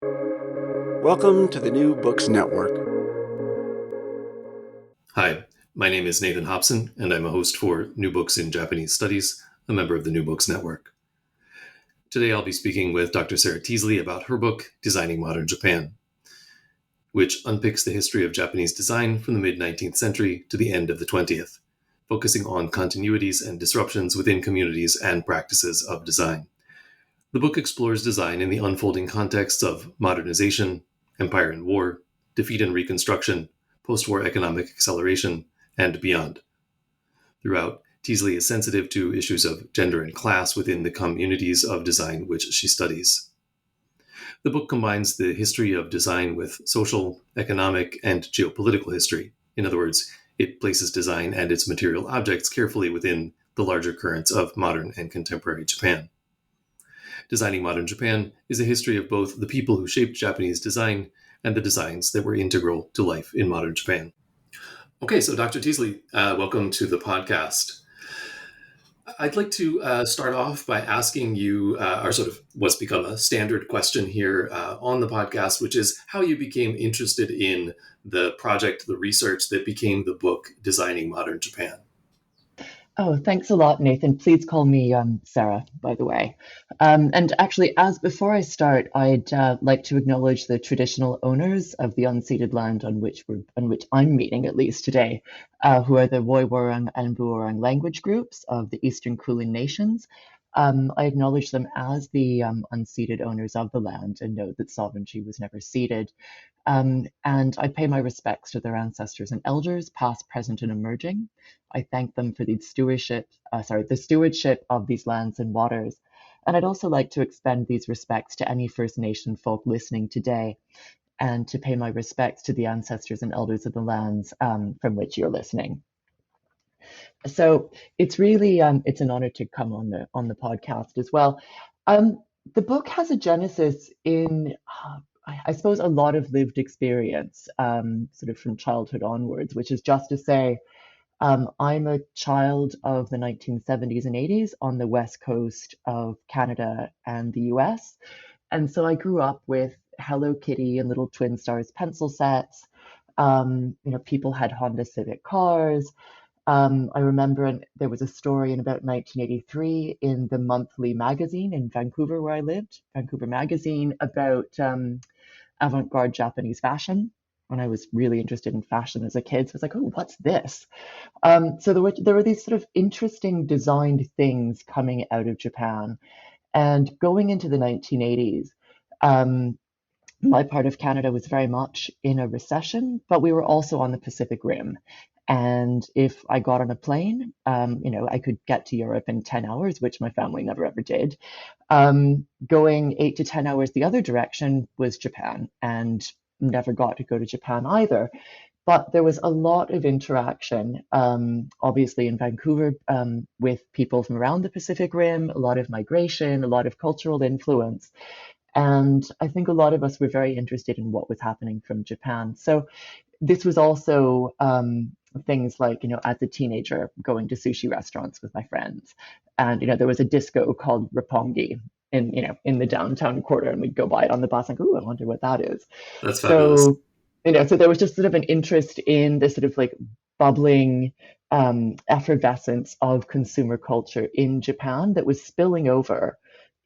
Welcome to the New Books Network. Hi, my name is Nathan Hobson, and I'm a host for New Books in Japanese Studies, a member of the New Books Network. Today I'll be speaking with Dr. Sarah Teasley about her book, Designing Modern Japan, which unpicks the history of Japanese design from the mid-19th century to the end of the 20th, focusing on continuities and disruptions within communities and practices of design. The book explores design in the unfolding contexts of modernization, empire and war, defeat and reconstruction, post-war economic acceleration, and beyond. Throughout, Teasley is sensitive to issues of gender and class within the communities of design which she studies. The book combines the history of design with social, economic, and geopolitical history. In other words, it places design and its material objects carefully within the larger currents of modern and contemporary Japan. Designing Modern Japan is a history of both the people who shaped Japanese design and the designs that were integral to life in modern Japan. Okay, so Dr. Teasley, welcome to the podcast. I'd like to start off by asking you our sort of what's become a standard question here on the podcast, which is how you became interested in the project, the research that became the book, Designing Modern Japan. Oh, thanks a lot, Nathan. Please call me Sarah, by the way. And actually, as before I start, I'd like to acknowledge the traditional owners of the unceded land on which I'm meeting, at least today, who are the Woiwurrung and Buurong language groups of the Eastern Kulin Nations. I acknowledge them as the unceded owners of the land and note that sovereignty was never ceded. And I pay my respects to their ancestors and elders, past, present, and emerging. I thank them for the stewardship of these lands and waters. And I'd also like to extend these respects to any First Nation folk listening today, and to pay my respects to the ancestors and elders of the lands from which you're listening. So it's really it's an honor to come on the podcast as well. The book has a genesis in I suppose a lot of lived experience, sort of from childhood onwards, which is just to say, I'm a child of the 1970s and 80s on the west coast of Canada and the US. And so I grew up with Hello Kitty and little Twin Stars pencil sets. People had Honda Civic cars. I remember there was a story in about 1983 in the monthly magazine in Vancouver, where I lived, Vancouver Magazine, about avant-garde Japanese fashion. When I was really interested in fashion as a kid, so I was like, "Oh, what's this?" So there were these sort of interesting designed things coming out of Japan, and going into the 1980s. My part of Canada was very much in a recession, but we were also on the Pacific Rim. And if I got on a plane, I could get to Europe in 10 hours, which my family never ever did. Going 8 to 10 hours the other direction was Japan, and never got to go to Japan either. But there was a lot of interaction, obviously in Vancouver, with people from around the Pacific Rim, a lot of migration, a lot of cultural influence. And I think a lot of us were very interested in what was happening from Japan. So this was also things like, as a teenager, going to sushi restaurants with my friends. And, there was a disco called Roppongi in the downtown quarter, and we'd go by it on the bus and go, "Ooh, I wonder what that is." That's fabulous. So, so there was just sort of an interest in this sort of like bubbling effervescence of consumer culture in Japan that was spilling over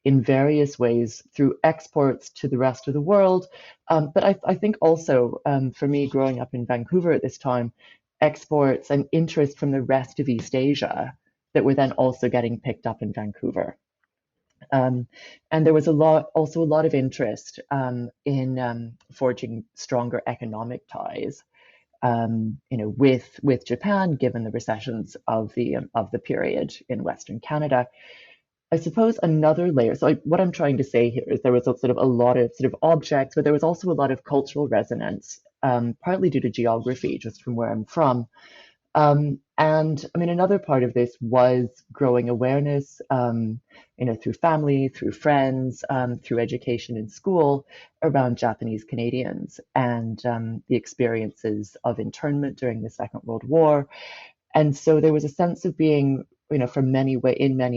in various ways through exports to the rest of the world. But I think also, for me, growing up in Vancouver at this time, exports and interest from the rest of East Asia that were then also getting picked up in Vancouver. And there was also a lot of interest in forging stronger economic ties, with Japan, given the recessions of the period in Western Canada. I suppose another layer. So what I'm trying to say here is there was a lot of sort of objects, but there was also a lot of cultural resonance, partly due to geography, just from where I'm from. And I mean, another part of this was growing awareness, through family, through friends, through education in school around Japanese Canadians and the experiences of internment during the Second World War. And so there was a sense of being, in many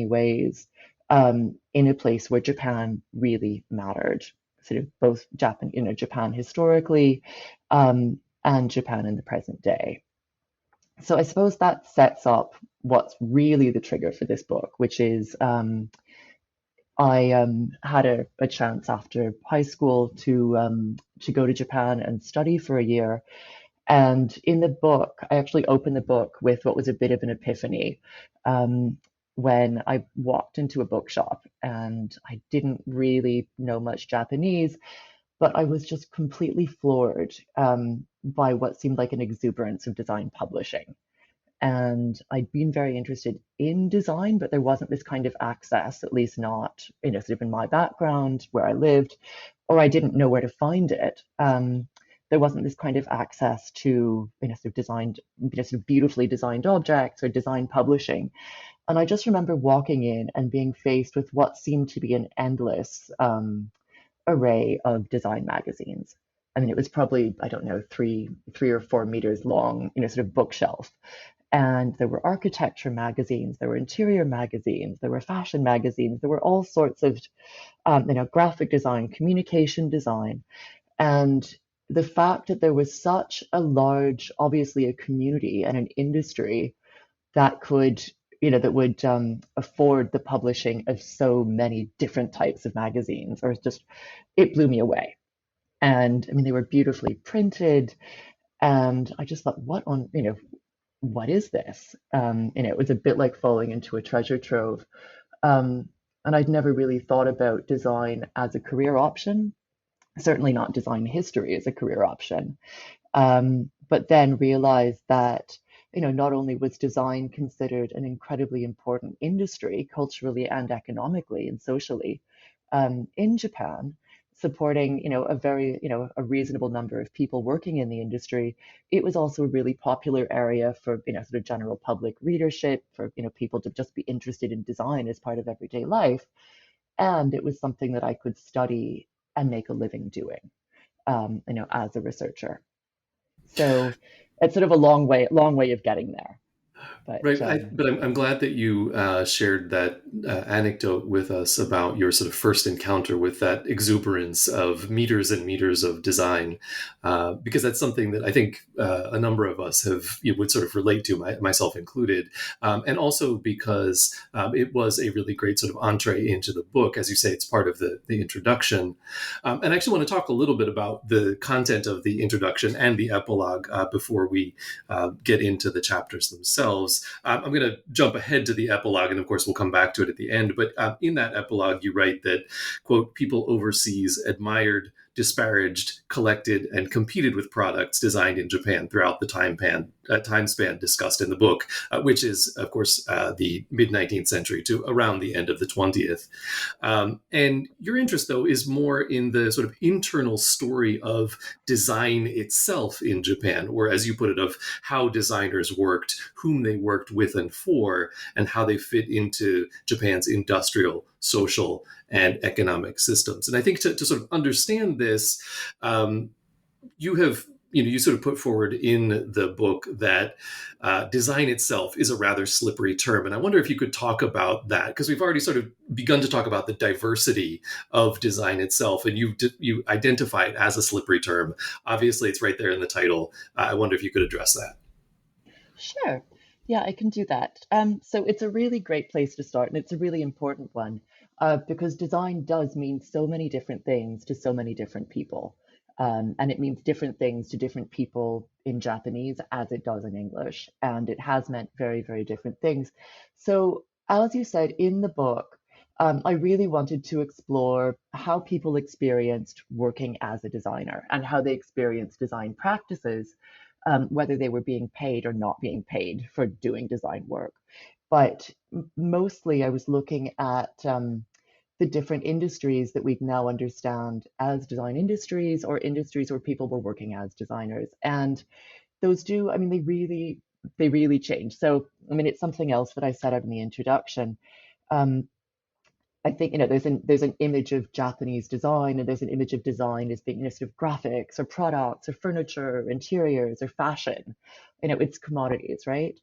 ways, in a place where Japan really mattered. sort of both Japan historically, and Japan in the present day. So I suppose that sets up what's really the trigger for this book, which is I had a chance after high school to go to Japan and study for a year. And in the book, I actually opened the book with what was a bit of an epiphany um, when I walked into a bookshop and I didn't really know much Japanese, but I was just completely floored by what seemed like an exuberance of design publishing. And I'd been very interested in design, but there wasn't this kind of access, at least not, sort of in my background where I lived, or I didn't know where to find it. There wasn't this kind of access to, sort of designed, sort of beautifully designed objects or design publishing. And I just remember walking in and being faced with what seemed to be an endless array of design magazines. I mean, it was probably, I don't know, 3 or 4 meters long, sort of bookshelf. And there were architecture magazines, there were interior magazines, there were fashion magazines, there were all sorts of, graphic design, communication design. And the fact that there was such a large, obviously a community and an industry that could, that would afford the publishing of so many different types of magazines, or just, it blew me away. And I mean, they were beautifully printed. And I just thought, what is this? It was a bit like falling into a treasure trove. And I'd never really thought about design as a career option, certainly not design history as a career option. But then realized that, not only was design considered an incredibly important industry culturally and economically and socially in Japan, supporting, a very, a reasonable number of people working in the industry, it was also a really popular area for, sort of general public readership, for, people to just be interested in design as part of everyday life. And it was something that I could study and make a living doing, as a researcher. So it's sort of a long way of getting there. Right, But but I'm glad that you shared that anecdote with us about your sort of first encounter with that exuberance of meters and meters of design, because that's something that I think a number of us would sort of relate to, myself included, and also because it was a really great sort of entree into the book. As you say, it's part of the introduction, and I actually want to talk a little bit about the content of the introduction and the epilogue before we get into the chapters themselves. I'm going to jump ahead to the epilogue, and of course, we'll come back to it at the end. But in that epilogue, you write that, quote, people overseas admired, disparaged, collected, and competed with products designed in Japan throughout the time span discussed in the book, which is, of course, the mid-19th century to around the end of the 20th. And your interest, though, is more in the sort of internal story of design itself in Japan, or as you put it, of how designers worked, whom they worked with and for, and how they fit into Japan's industrial, social, and economic systems. And I think to sort of understand this, you have, you sort of put forward in the book that design itself is a rather slippery term. And I wonder if you could talk about that, because we've already sort of begun to talk about the diversity of design itself, and you identify it as a slippery term. Obviously, it's right there in the title. I wonder if you could address that. sure. Yeah, I can do that. So it's a really great place to start, and it's a really important one because design does mean so many different things to so many different people. And it means different things to different people in Japanese as it does in English. And it has meant very, very different things. So, as you said in the book, I really wanted to explore how people experienced working as a designer and how they experienced design practices, whether they were being paid or not being paid for doing design work. But mostly I was looking at the different industries that we now understand as design industries, or industries where people were working as designers. And those do, I mean, they really change. So, I mean, it's something else that I set out in the introduction. Um, I think, there's an image of Japanese design, and there's an image of design as being, sort of graphics or products or furniture, or interiors or fashion. It's commodities, right?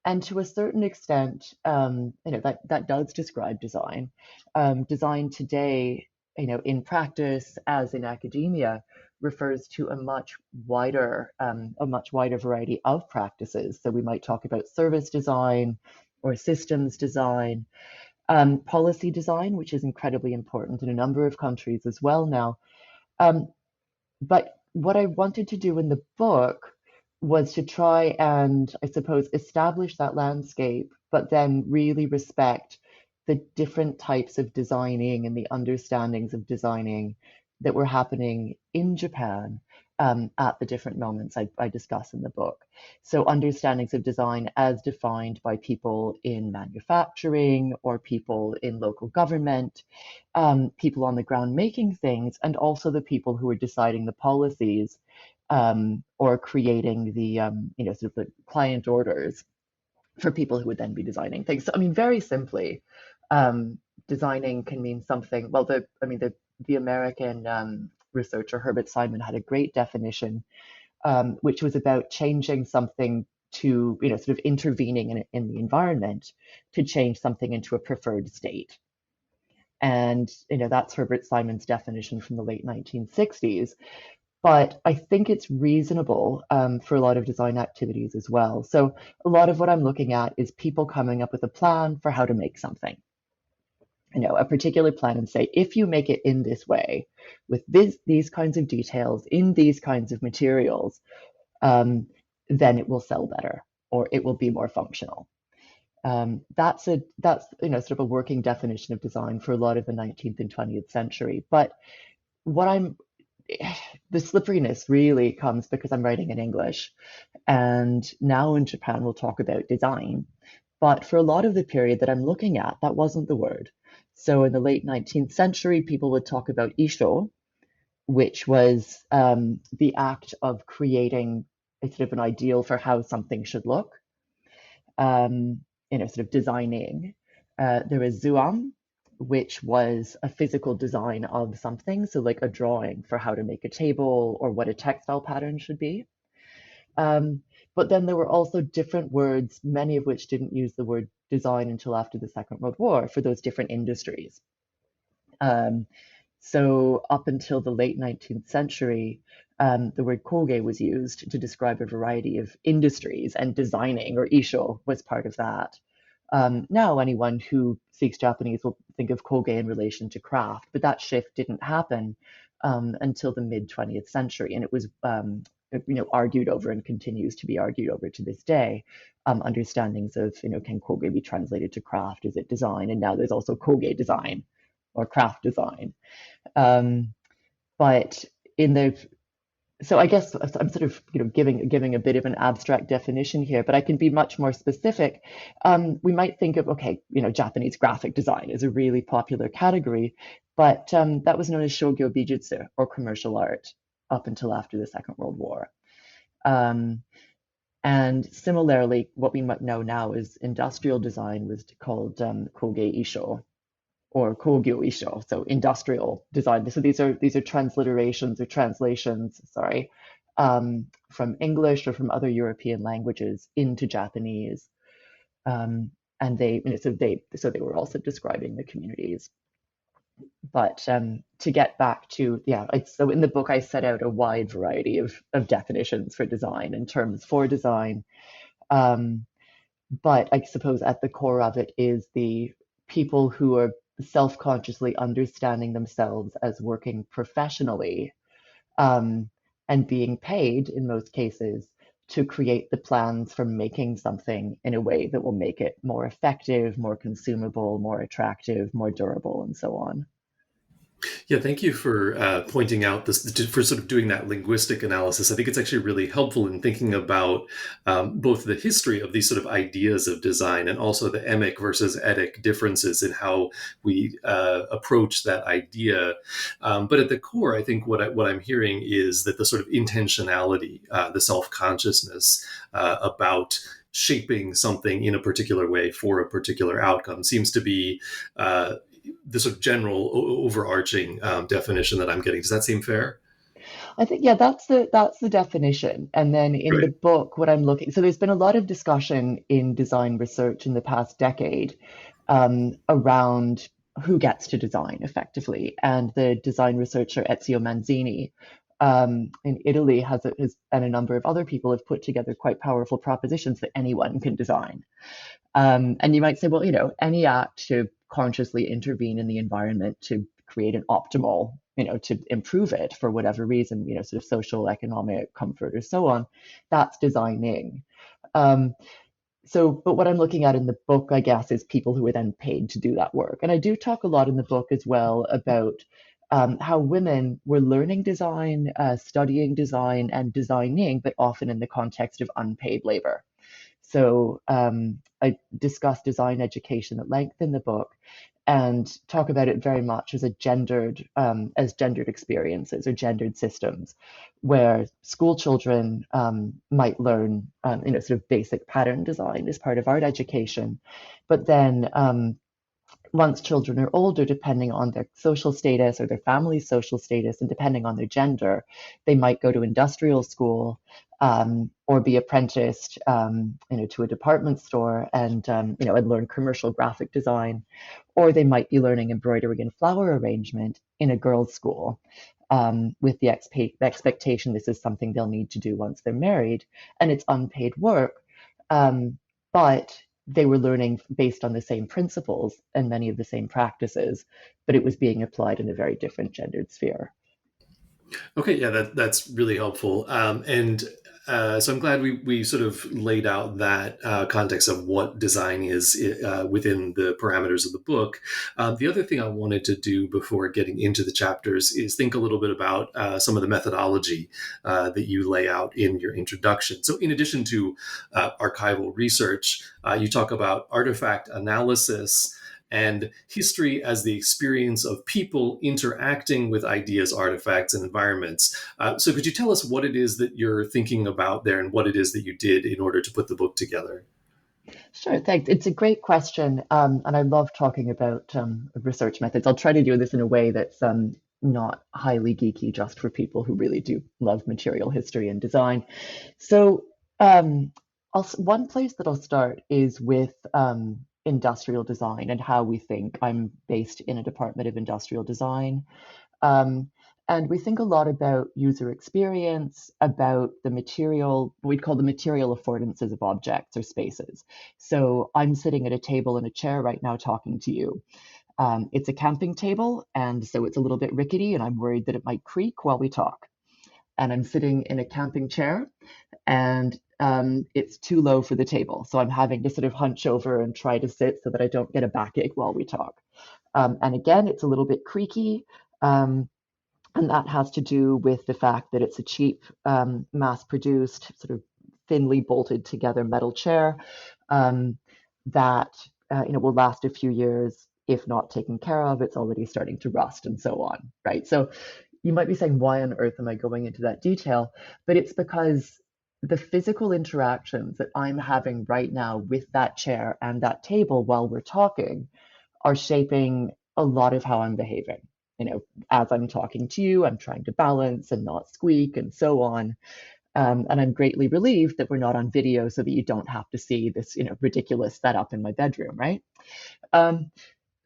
And to a certain extent, that does describe design. Design today in practice as in academia, refers to a much wider variety of practices. So we might talk about service design or systems design, policy design, which is incredibly important in a number of countries as well now. Um, but what I wanted to do in the book was to try and, I suppose, establish that landscape, but then really respect the different types of designing and the understandings of designing that were happening in Japan at the different moments I discuss in the book. So, understandings of design as defined by people in manufacturing or people in local government, people on the ground making things, and also the people who are deciding the policies or creating the sort of the client orders for people who would then be designing things. So I mean, very simply, um, designing can mean something. Well, the American researcher Herbert Simon had a great definition, which was about changing something to sort of intervening in the environment to change something into a preferred state. And that's Herbert Simon's definition from the late 1960s. But I think it's reasonable for a lot of design activities as well. So a lot of what I'm looking at is people coming up with a plan for how to make something, a particular plan, and say, if you make it in this way, with these kinds of details, in these kinds of materials, then it will sell better or it will be more functional. That's sort of a working definition of design for a lot of the 19th and 20th century. But what I'm the slipperiness really comes because I'm writing in English. And now in Japan, we'll talk about design. But for a lot of the period that I'm looking at, that wasn't the word. So in the late 19th century, people would talk about isho, which was the act of creating a sort of an ideal for how something should look, sort of designing. There was zuan, which was a physical design of something, so like a drawing for how to make a table or what a textile pattern should be. But then there were also different words, many of which didn't use the word design until after the Second World War for those different industries. So up until the late 19th century, the word koge was used to describe a variety of industries, and designing or isho was part of that. Now, anyone who speaks Japanese will think of koge in relation to craft, but that shift didn't happen until the mid 20th century, and it was argued over and continues to be argued over to this day. Understandings of can koge be translated to craft? Is it design? And now there's also koge design or craft design. But in the so I guess I'm sort of giving a bit of an abstract definition here, but I can be much more specific. We might think of Japanese graphic design is a really popular category, but that was known as shogyo bijutsu or commercial art up until after the Second World War. And similarly, what we might know now is industrial design was called koge isho or kogyo isho, so industrial design. So these are transliterations or translations, sorry, from English or from other European languages into Japanese, and so they were also describing the communities. But to get back to so in the book I set out a wide variety of definitions for design and terms for design, but I suppose at the core of it is the people who are self-consciously understanding themselves as working professionally, and being paid in most cases to create the plans for making something in a way that will make it more effective, more consumable, more attractive, more durable, and so on. Yeah, thank you for pointing out this, for sort of doing that linguistic analysis. I think it's actually really helpful in thinking about both the history of these sort of ideas of design and also the emic versus etic differences in how we approach that idea. But at the core, I think what I'm hearing is that the sort of intentionality, the self-consciousness about shaping something in a particular way for a particular outcome seems to be the sort of general overarching definition that I'm getting. Does that seem fair? I think that's the definition. And then in the book, what I'm looking, so there's been a lot of discussion in design research in the past decade around who gets to design effectively. And the design researcher Ezio Manzini in Italy and a number of other people have put together quite powerful propositions that anyone can design. And you might say, well, any act to consciously intervene in the environment to create an optimal, to improve it for whatever reason, sort of social, economic comfort or so on, that's designing. Um, but what I'm looking at in the book, I guess, is people who are then paid to do that work. And I do talk a lot in the book as well about how women were learning design, studying design, and designing, but often in the context of unpaid labor. So I discuss design education at length in the book and talk about it very much as gendered experiences or gendered systems, where school children might learn, sort of basic pattern design as part of art education, but then once children are older, depending on their social status or their family's social status, and depending on their gender, they might go to industrial school or be apprenticed, to a department store and learn commercial graphic design, or they might be learning embroidery and flower arrangement in a girls' school. With the expectation this is something they'll need to do once they're married, and it's unpaid work, but they were learning based on the same principles and many of the same practices, but it was being applied in a very different gendered sphere. Okay, yeah, that's really helpful. So I'm glad we sort of laid out that context of what design is within the parameters of the book. The other thing I wanted to do before getting into the chapters is think a little bit about some of the methodology that you lay out in your introduction. So in addition to archival research, you talk about artifact analysis and history as the experience of people interacting with ideas, artifacts, and environments. So could you tell us what it is that you're thinking about there and what it is that you did in order to put the book together? Sure, thanks. It's a great question, and I love talking about research methods. I'll try to do this in a way that's not highly geeky, just for people who really do love material history and design. So one place that I'll start is with industrial design and how we think. I'm based in a department of industrial design. Um, and we think a lot about user experience, about the material, what we'd call the material affordances of objects or spaces. So I'm sitting at a table and a chair right now talking to you. It's a camping table, and so it's a little bit rickety, and I'm worried that it might creak while we talk. And I'm sitting in a camping chair, and it's too low for the table. So I'm having to sort of hunch over and try to sit so that I don't get a backache while we talk. And again, it's a little bit creaky. And that has to do with the fact that it's a cheap, mass-produced, sort of thinly bolted together metal chair that will last a few years if not taken care of. It's already starting to rust and so on, right? So you might be saying, why on earth am I going into that detail? But it's because the physical interactions that I'm having right now with that chair and that table while we're talking are shaping a lot of how I'm behaving. As I'm talking to you, I'm trying to balance and not squeak and so on. And I'm greatly relieved that we're not on video so that you don't have to see this, ridiculous setup in my bedroom, right? Um,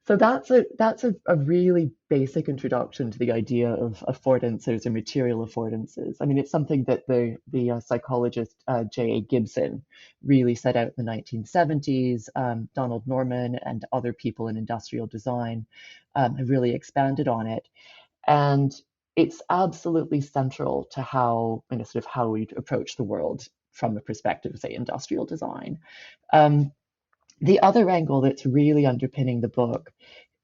so that's a really basic introduction to the idea of affordances or material affordances. I mean, it's something that the psychologist J.A. Gibson really set out in the 1970s. Donald Norman and other people in industrial design have really expanded on it, and it's absolutely central to how sort of how we approach the world from the perspective of, say, industrial design. Um, the other angle that's really underpinning the book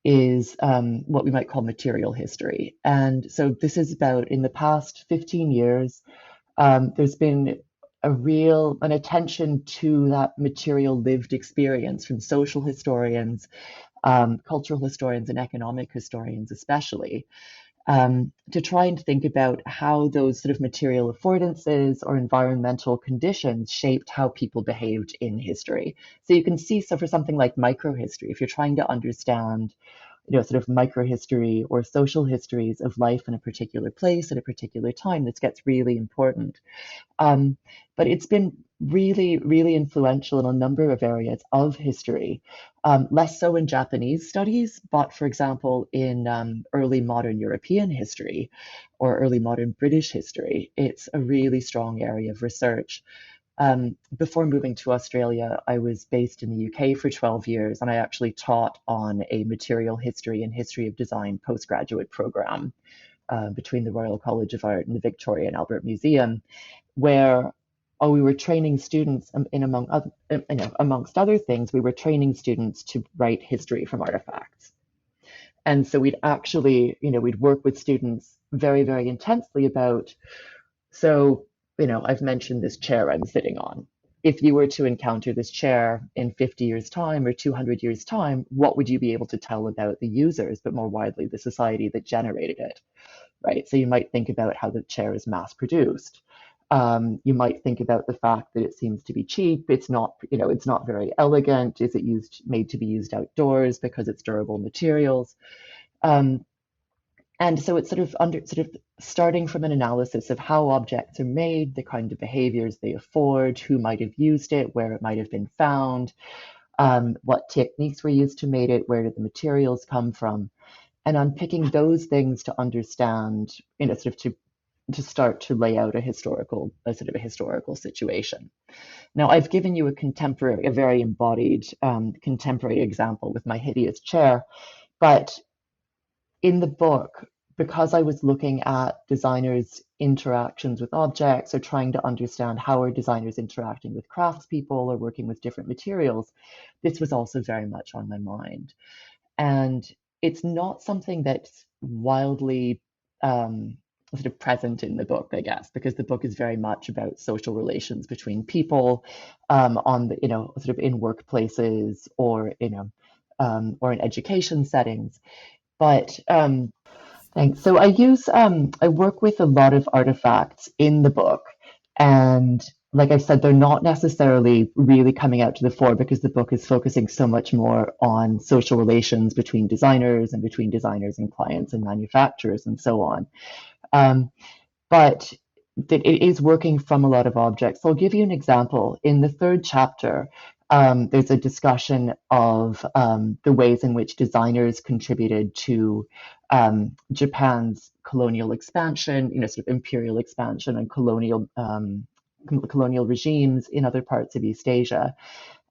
is what we might call material history. And so this is about, in the past 15 years, there's been an attention to that material lived experience from social historians, cultural historians, and economic historians especially, to try and think about how those sort of material affordances or environmental conditions shaped how people behaved in history. So you can see, so for something like microhistory, if you're trying to understand, sort of microhistory or social histories of life in a particular place at a particular time, this gets really important. But it's been really, really influential in a number of areas of history. Less so in Japanese studies, but for example, in early modern European history or early modern British history, it's a really strong area of research. Before moving to Australia, I was based in the UK for 12 years, and I actually taught on a material history and history of design postgraduate program between the Royal College of Art and the Victoria and Albert Museum, where we were training students amongst other things, we were training students to write history from artifacts. And so we'd actually, we'd work with students very, very intensely about, so, I've mentioned this chair I'm sitting on. If you were to encounter this chair in 50 years' time or 200 years' time, what would you be able to tell about the users, but more widely, the society that generated it, right? So you might think about how the chair is mass produced. You might think about the fact that it seems to be cheap. It's not, it's not very elegant. Is it made to be used outdoors because it's durable materials? And so it's sort of starting from an analysis of how objects are made, the kind of behaviors they afford, who might have used it, where it might have been found, what techniques were used to make it, where did the materials come from, and unpicking those things to understand, sort of to start to lay out a historical situation. Now, I've given you a very embodied contemporary example with my hideous chair, but in the book, because I was looking at designers' interactions with objects or trying to understand how are designers interacting with craftspeople or working with different materials, this was also very much on my mind. And it's not something that's wildly sort of present in the book, I guess, because the book is very much about social relations between people on the, sort of in workplaces or, or in education settings. But thanks. So I work with a lot of artifacts in the book, and like I said, they're not necessarily really coming out to the fore because the book is focusing so much more on social relations between designers and between designers and clients and manufacturers and so on. But that it is working from a lot of objects. So I'll give you an example. In the third chapter, there's a discussion of the ways in which designers contributed to Japan's colonial expansion, sort of imperial expansion and colonial regimes in other parts of East Asia.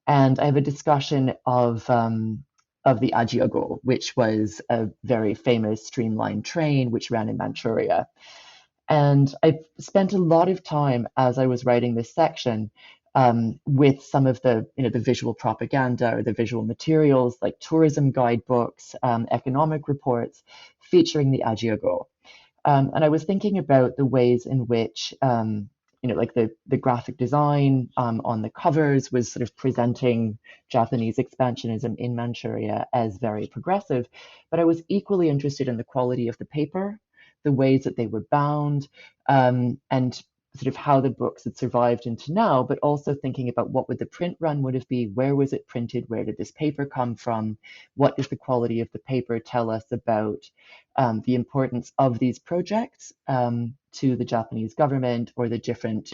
And I have a discussion of the Ajiago, which was a very famous streamlined train which ran in Manchuria. And I spent a lot of time as I was writing this section with some of the, the visual propaganda or the visual materials like tourism guidebooks, economic reports featuring the Ajiago. And I was thinking about the ways in which, like the graphic design on the covers was sort of presenting Japanese expansionism in Manchuria as very progressive. But I was equally interested in the quality of the paper, the ways that they were bound, and sort of how the books had survived into now, but also thinking about what would the print run would have been, where was it printed, where did this paper come from, what does the quality of the paper tell us about the importance of these projects to the Japanese government or the different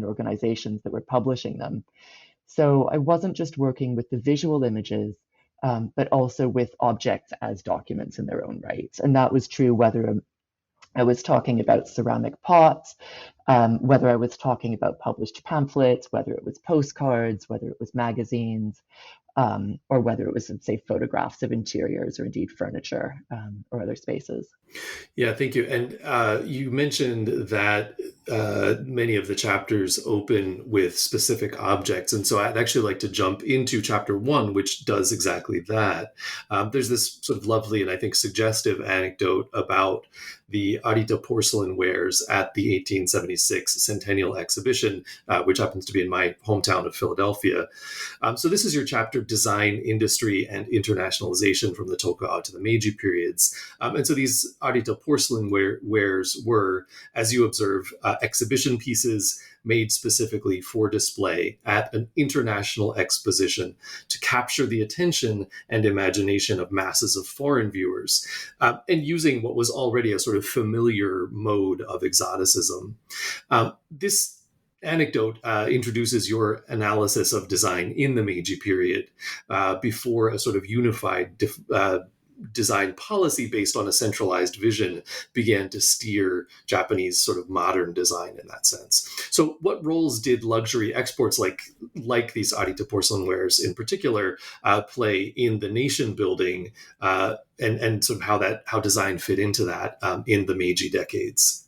organizations that were publishing them. So I wasn't just working with the visual images, but also with objects as documents in their own rights. And that was true whether I was talking about ceramic pots, whether I was talking about published pamphlets, whether it was postcards, whether it was magazines, or whether it was, say, photographs of interiors or indeed furniture or other spaces. Yeah, thank you. And you mentioned that many of the chapters open with specific objects. And so I'd actually like to jump into chapter 1, which does exactly that. There's this sort of lovely and I think suggestive anecdote about the Arita porcelain wares at the 1876 Centennial Exhibition, which happens to be in my hometown of Philadelphia. So this is your chapter, Design, Industry, and Internationalization from the Tokugawa to the Meiji periods. And so these Arita porcelain wares were, as you observe, exhibition pieces made specifically for display at an international exposition to capture the attention and imagination of masses of foreign viewers, and using what was already a sort of familiar mode of exoticism. This anecdote introduces your analysis of design in the Meiji period before a sort of unified design policy based on a centralized vision began to steer Japanese sort of modern design in that sense. So what roles did luxury exports like these Arita porcelain wares in particular play in the nation building and sort of how design fit into that in the Meiji decades?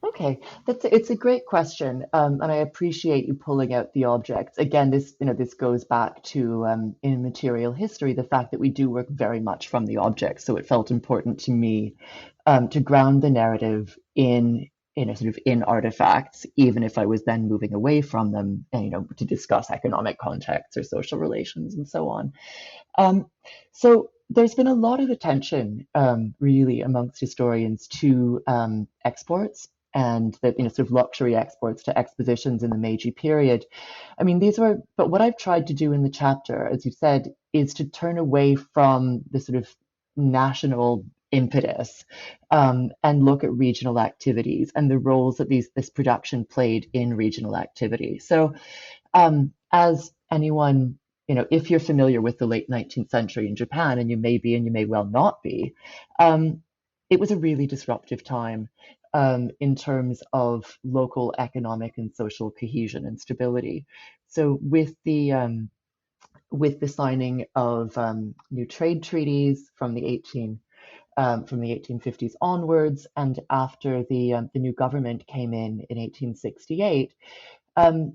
Okay, it's a great question, and I appreciate you pulling out the objects. Again, this goes back to in material history, the fact that we do work very much from the objects. So it felt important to me to ground the narrative in a sort of in artifacts, even if I was then moving away from them, and, to discuss economic context or social relations and so on. Um, so there's been a lot of attention, really, amongst historians to exports and the sort of luxury exports to expositions in the Meiji period. I mean, but what I've tried to do in the chapter, as you said, is to turn away from the sort of national impetus and look at regional activities and the roles that this production played in regional activity. So as anyone, if you're familiar with the late 19th century in Japan, and you may be, and you may well not be, it was a really disruptive time in terms of local economic and social cohesion and stability. So with the signing of new trade treaties from the 1850s onwards, and after the new government came in 1868, um,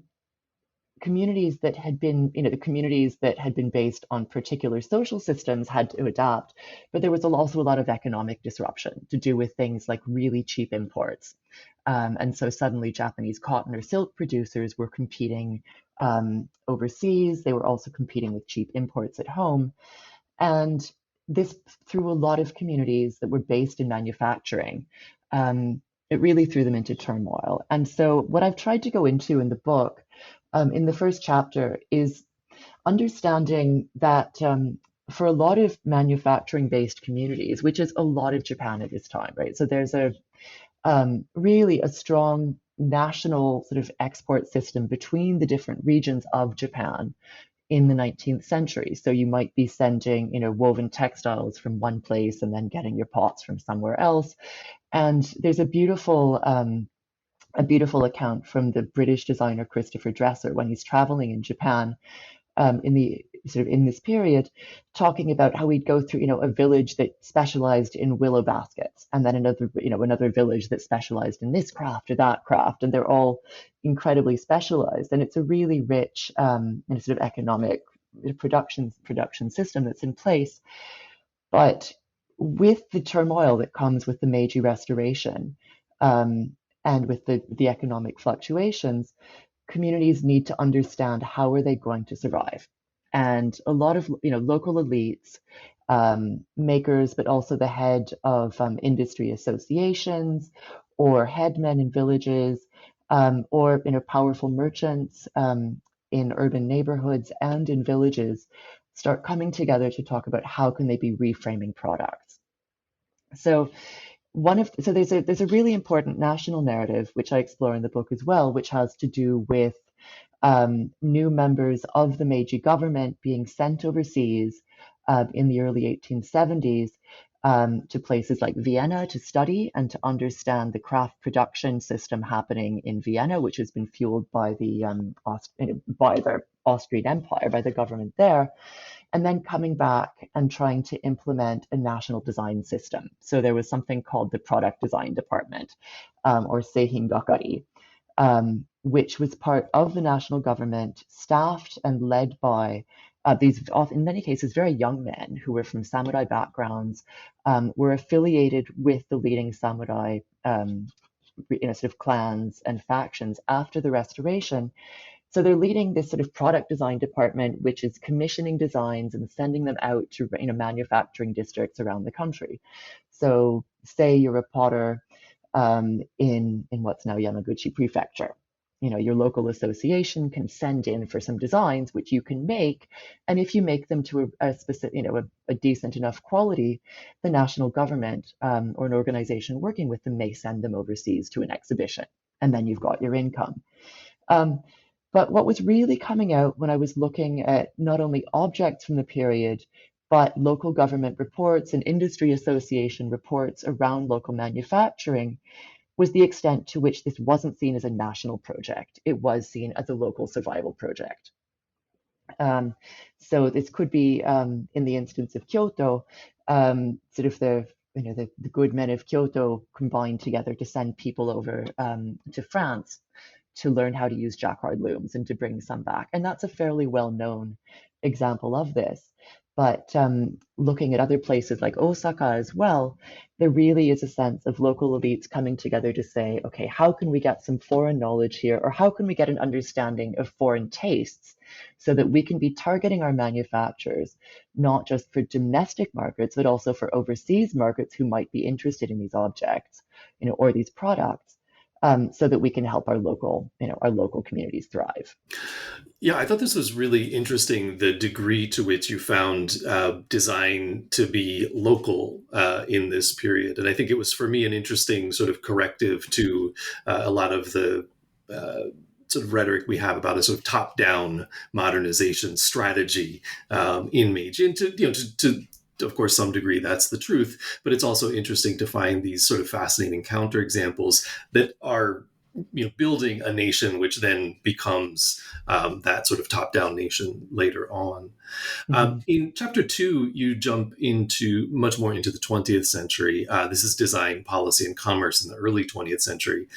communities that had been, the communities that had been based on particular social systems had to adapt, but there was also a lot of economic disruption to do with things like really cheap imports. And so suddenly Japanese cotton or silk producers were competing overseas. They were also competing with cheap imports at home. And this threw a lot of communities that were based in manufacturing. It really threw them into turmoil. And so what I've tried to go into in the book in the first chapter is understanding that for a lot of manufacturing based communities, which is a lot of Japan at this time, right? So there's really a strong national sort of export system between the different regions of Japan in the 19th century. So you might be sending, woven textiles from one place and then getting your pots from somewhere else. And there's a beautiful account from the British designer Christopher Dresser when he's traveling in Japan in this period, talking about how we'd go through, a village that specialized in willow baskets, and then another village that specialized in this craft or that craft, and they're all incredibly specialized. And it's a really rich sort of economic production system that's in place. But with the turmoil that comes with the Meiji Restoration, and with the economic fluctuations, communities need to understand how are they going to survive. And a lot of local elites, makers, but also the head of industry associations or headmen in villages, or powerful merchants in urban neighborhoods and in villages start coming together to talk about how can they be reframing products. So there's a really important national narrative which I explore in the book as well, which has to do with new members of the Meiji government being sent overseas in the early 1870s to places like Vienna to study and to understand the craft production system happening in Vienna, which has been fueled by by the Austrian Empire, by the government there, and then coming back and trying to implement a national design system. So there was something called the Product Design Department, or Seihin Gakari, which was part of the national government, staffed and led by these, in many cases, very young men who were from samurai backgrounds, were affiliated with the leading samurai, sort of clans and factions after the Restoration. So they're leading this sort of product design department, which is commissioning designs and sending them out to manufacturing districts around the country. So say you're a potter in what's now Yamaguchi Prefecture. Your local association can send in for some designs which you can make, and if you make them to a specific, a decent enough quality, the national government or an organization working with them may send them overseas to an exhibition. and then you've got your income. Um, but what was really coming out when I was looking at not only objects from the period, but local government reports and industry association reports around local manufacturing was the extent to which this wasn't seen as a national project. It was seen as a local survival project. Um, so this could be, in the instance of Kyoto, sort of the good men of Kyoto combined together to send people over to France to learn how to use jacquard looms and to bring some back. And that's a fairly well-known example of this. But looking at other places like Osaka as well, there really is a sense of local elites coming together to say, okay, how can we get some foreign knowledge here, or how can we get an understanding of foreign tastes so that we can be targeting our manufacturers, not just for domestic markets, but also for overseas markets who might be interested in these objects, or these products, so that we can help our local communities thrive. Yeah, I thought this was really interesting, the degree to which you found design to be local in this period. And I think it was, for me, an interesting sort of corrective to a lot of the sort of rhetoric we have about a sort of top-down modernization strategy in Meiji. And to of course, some degree that's the truth, but it's also interesting to find these sort of fascinating counterexamples that are building a nation which then becomes that sort of top-down nation later on. Mm-hmm. In chapter 2, you jump into much more into the 20th century. This is design, policy, and commerce in the early 20th century.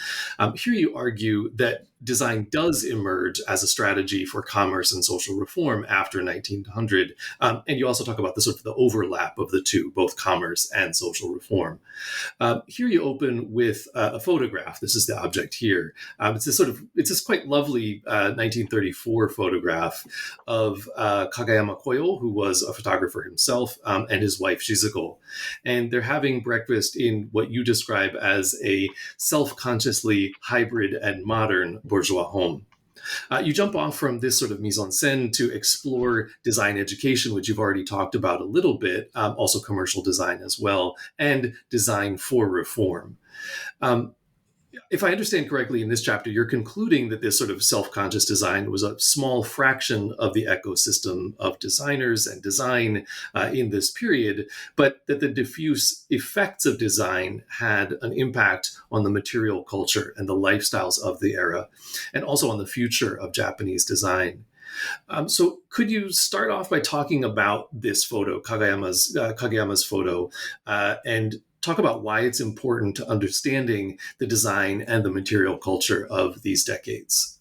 Here you argue that design does emerge as a strategy for commerce and social reform after 1900. And you also talk about the sort of the overlap of the two, both commerce and social reform. Here you open with a photograph. This is the object here. It's this quite lovely 1934 photograph of Kagayama Koyo, who was a photographer himself, and his wife Shizuko. And they're having breakfast in what you describe as a self-consciously hybrid and modern bourgeois home. You jump off from this sort of mise-en-scène to explore design education, which you've already talked about a little bit, also commercial design as well, and design for reform. If I understand correctly, in this chapter, you're concluding that this sort of self-conscious design was a small fraction of the ecosystem of designers and design in this period, but that the diffuse effects of design had an impact on the material culture and the lifestyles of the era, and also on the future of Japanese design. So could you start off by talking about this photo, Kageyama's photo, and talk about why it's important to understanding the design and the material culture of these decades?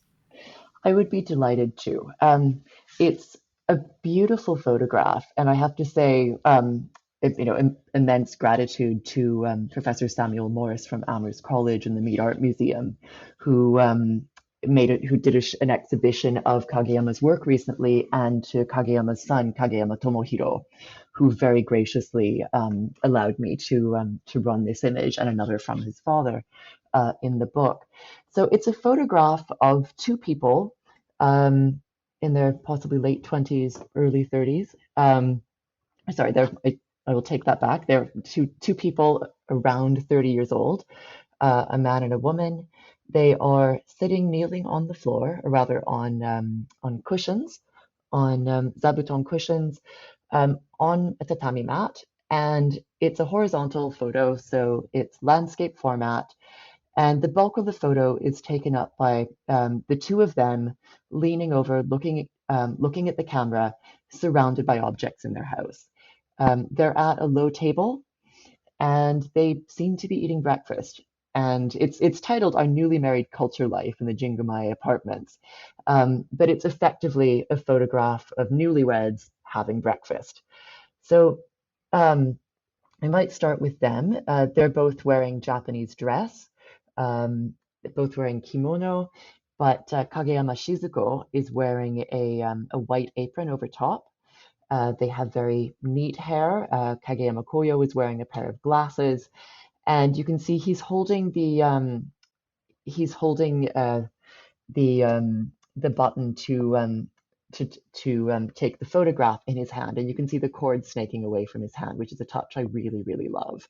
I would be delighted to. It's a beautiful photograph, and I have to say, immense gratitude to Professor Samuel Morris from Amherst College and the Mead Art Museum, who did an exhibition of Kageyama's work recently, and to Kageyama's son, Kageyama Tomohiro, who very graciously allowed me to run this image and another from his father in the book. So it's a photograph of two people in their possibly late 20s, early 30s. Sorry, I will take that back. They're two people around 30 years old, a man and a woman. They are sitting, kneeling on the floor, or rather on cushions, on zabuton cushions, on a tatami mat. And it's a horizontal photo, so it's landscape format. And the bulk of the photo is taken up by the two of them leaning over, looking at the camera, surrounded by objects in their house. They're at a low table, and they seem to be eating breakfast. And it's titled Our Newly Married Culture Life in the Jingumae Apartments. But it's effectively a photograph of newlyweds having breakfast. So I might start with them. They're both wearing Japanese dress, both wearing kimono, but Kageyama Shizuko is wearing a white apron over top. They have very neat hair. Kageyama Koyo is wearing a pair of glasses, and you can see he's holding the button to take the photograph in his hand, and you can see the cord snaking away from his hand, which is a touch I really, really love.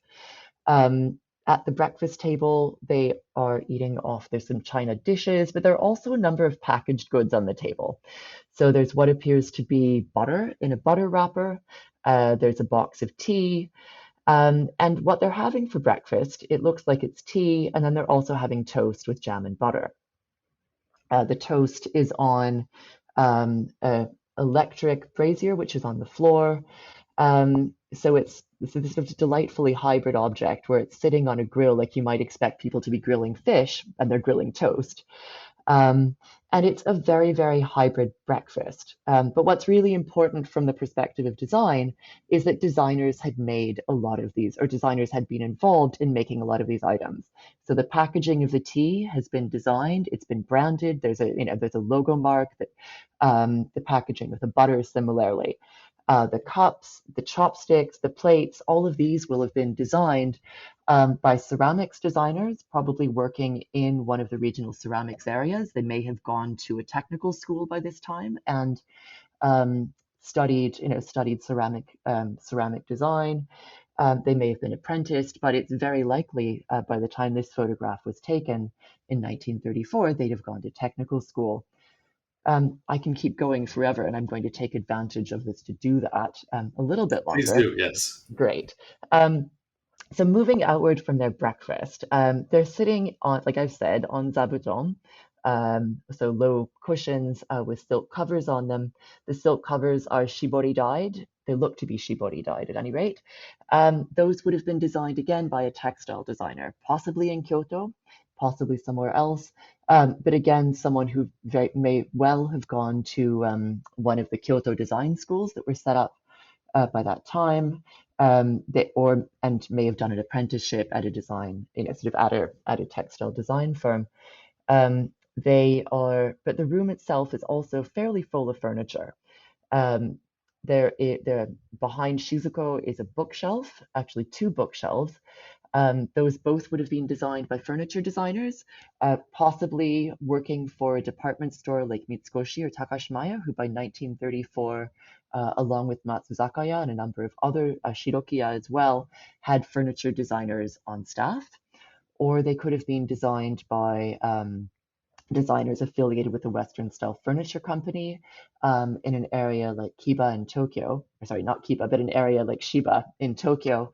At the breakfast table, they are eating off, there's some china dishes, but there are also a number of packaged goods on the table. So there's what appears to be butter in a butter wrapper. There's a box of tea. And what they're having for breakfast, it looks like it's tea, and then they're also having toast with jam and butter. The toast is on an electric brazier, which is on the floor. So it's this sort of delightfully hybrid object where it's sitting on a grill like you might expect people to be grilling fish, and they're grilling toast. Um, and it's a very, very hybrid breakfast. But what's really important from the perspective of design is that designers had made a lot of these, or designers had been involved in making a lot of these items. So the packaging of the tea has been designed, it's been branded. There's a logo mark that the packaging of the butter similarly. The cups, the chopsticks, the plates, all of these will have been designed by ceramics designers, probably working in one of the regional ceramics areas. They may have gone to a technical school by this time and studied ceramic design. They may have been apprenticed, but it's very likely by the time this photograph was taken in 1934, they'd have gone to technical school. I can keep going forever, and I'm going to take advantage of this to do that a little bit Please longer. do, yes. Great. So moving outward from their breakfast, they're sitting on, like I've said, on zabuton, so low cushions with silk covers on them. The silk covers are shibori dyed. They look to be shibori dyed at any rate. Those would have been designed again by a textile designer, possibly in Kyoto, possibly somewhere else. But again, someone who may well have gone to one of the Kyoto design schools that were set up by that time, and may have done an apprenticeship at a design, sort of at a textile design firm. But the room itself is also fairly full of furniture. Um, there behind Shizuko is a bookshelf, actually two bookshelves. Those both would have been designed by furniture designers, possibly working for a department store like Mitsukoshi or Takashimaya, who by 1934, along with Matsuzakaya and a number of other Shirokiya as well, had furniture designers on staff. Or they could have been designed by designers affiliated with the Western Style Furniture Company in an area like Kiba in Tokyo, or sorry, not Kiba, but an area like Shiba in Tokyo.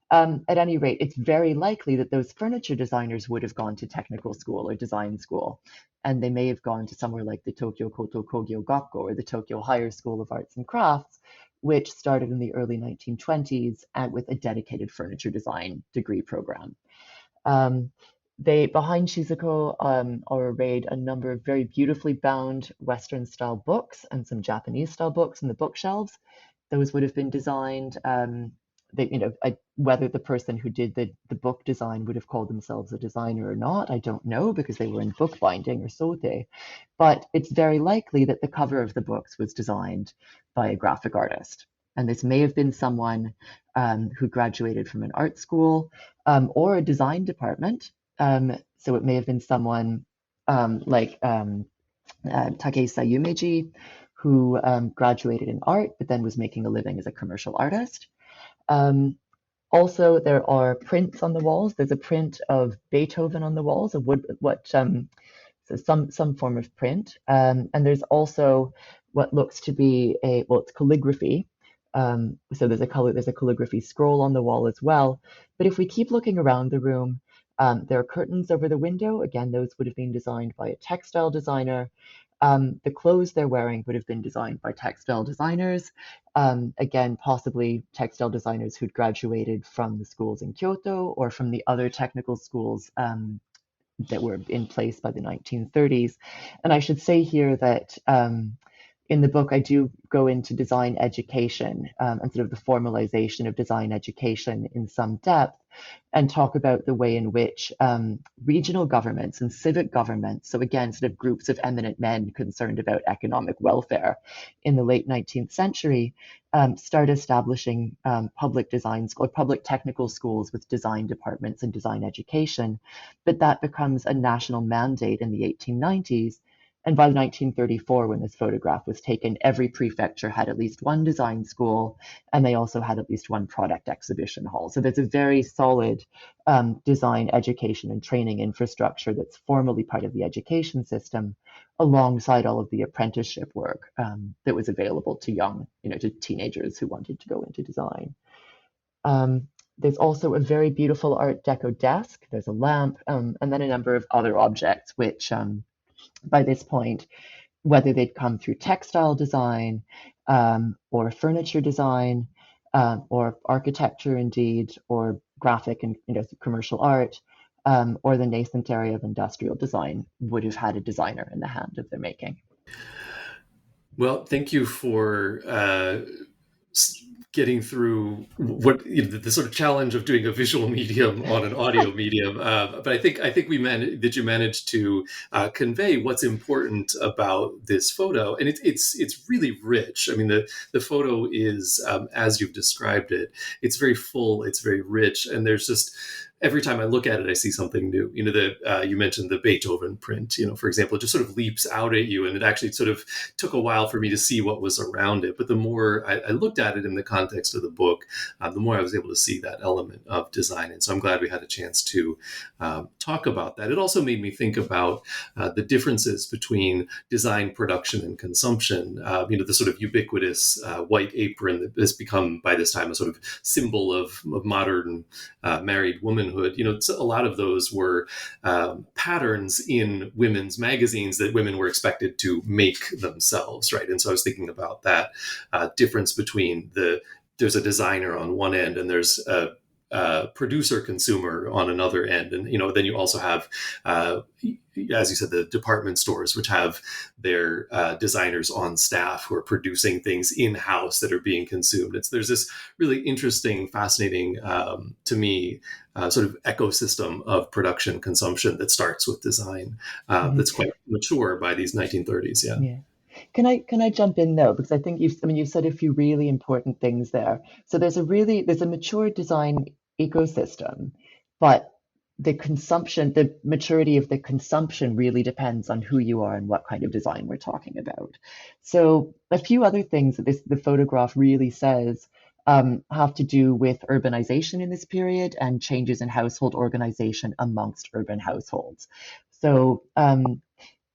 At any rate, it's very likely that those furniture designers would have gone to technical school or design school, and they may have gone to somewhere like the Tokyo Koto Kogyo Gakko or the Tokyo Higher School of Arts and Crafts, which started in the early 1920s and with a dedicated furniture design degree program. Behind Shizuko are arrayed a number of very beautifully bound Western style books and some Japanese style books in the bookshelves. Those would have been designed. Whether the person who did the book design would have called themselves a designer or not, I don't know, because they were in bookbinding or sote. But it's very likely that the cover of the books was designed by a graphic artist. And this may have been someone who graduated from an art school or a design department. So it may have been someone like Takeisa Yumeji, who graduated in art, but then was making a living as a commercial artist. Also, there are prints on the walls. There's a print of Beethoven on the walls, so some form of print. And there's also what looks to be it's calligraphy. So there's a calligraphy scroll on the wall as well. But if we keep looking around the room, there are curtains over the window. Again, those would have been designed by a textile designer. The clothes they're wearing would have been designed by textile designers. Again, possibly textile designers who'd graduated from the schools in Kyoto or from the other technical schools that were in place by the 1930s. And I should say here that in the book, I do go into design education and sort of the formalization of design education in some depth, and talk about the way in which regional governments and civic governments, so again, sort of groups of eminent men concerned about economic welfare in the late 19th century, start establishing public technical schools with design departments and design education. But that becomes a national mandate in the 1890s. And by 1934, when this photograph was taken, every prefecture had at least one design school, and they also had at least one product exhibition hall. So there's a very solid design education and training infrastructure that's formally part of the education system, alongside all of the apprenticeship work that was available to young, to teenagers who wanted to go into design. There's also a very beautiful Art Deco desk. There's a lamp, and then a number of other objects, which by this point, whether they'd come through textile design or furniture design or architecture indeed, or graphic and commercial art, or the nascent area of industrial design, would have had a designer in the hand of their making. Well, thank you for getting through what the sort of challenge of doing a visual medium on an audio medium. But I think we managed that you managed to convey what's important about this photo, and it's really rich. I mean, the photo is as you've described it. It's very full. It's very rich, and there's just. Every time I look at it, I see something new. You mentioned the Beethoven print, for example, it just sort of leaps out at you. And it actually sort of took a while for me to see what was around it. But the more I looked at it in the context of the book, the more I was able to see that element of design. And so I'm glad we had a chance to talk about that. It also made me think about the differences between design, production, and consumption. The sort of ubiquitous white apron that has become by this time a sort of symbol of modern married womanhood. A lot of those were patterns in women's magazines that women were expected to make themselves, right? And so I was thinking about that difference between there's a designer on one end and there's a producer consumer on another end. And, then you also have, as you said, the department stores, which have their designers on staff who are producing things in-house that are being consumed. There's this really interesting, fascinating, to me, sort of ecosystem of production consumption that starts with design that's quite mature by these 1930s. Yeah. Can I jump in though, because I think you've said a few really important things there. So there's a mature design ecosystem, but the maturity of the consumption really depends on who you are and what kind of design we're talking about. So a few other things that the photograph really says have to do with urbanization in this period and changes in household organization amongst urban households. So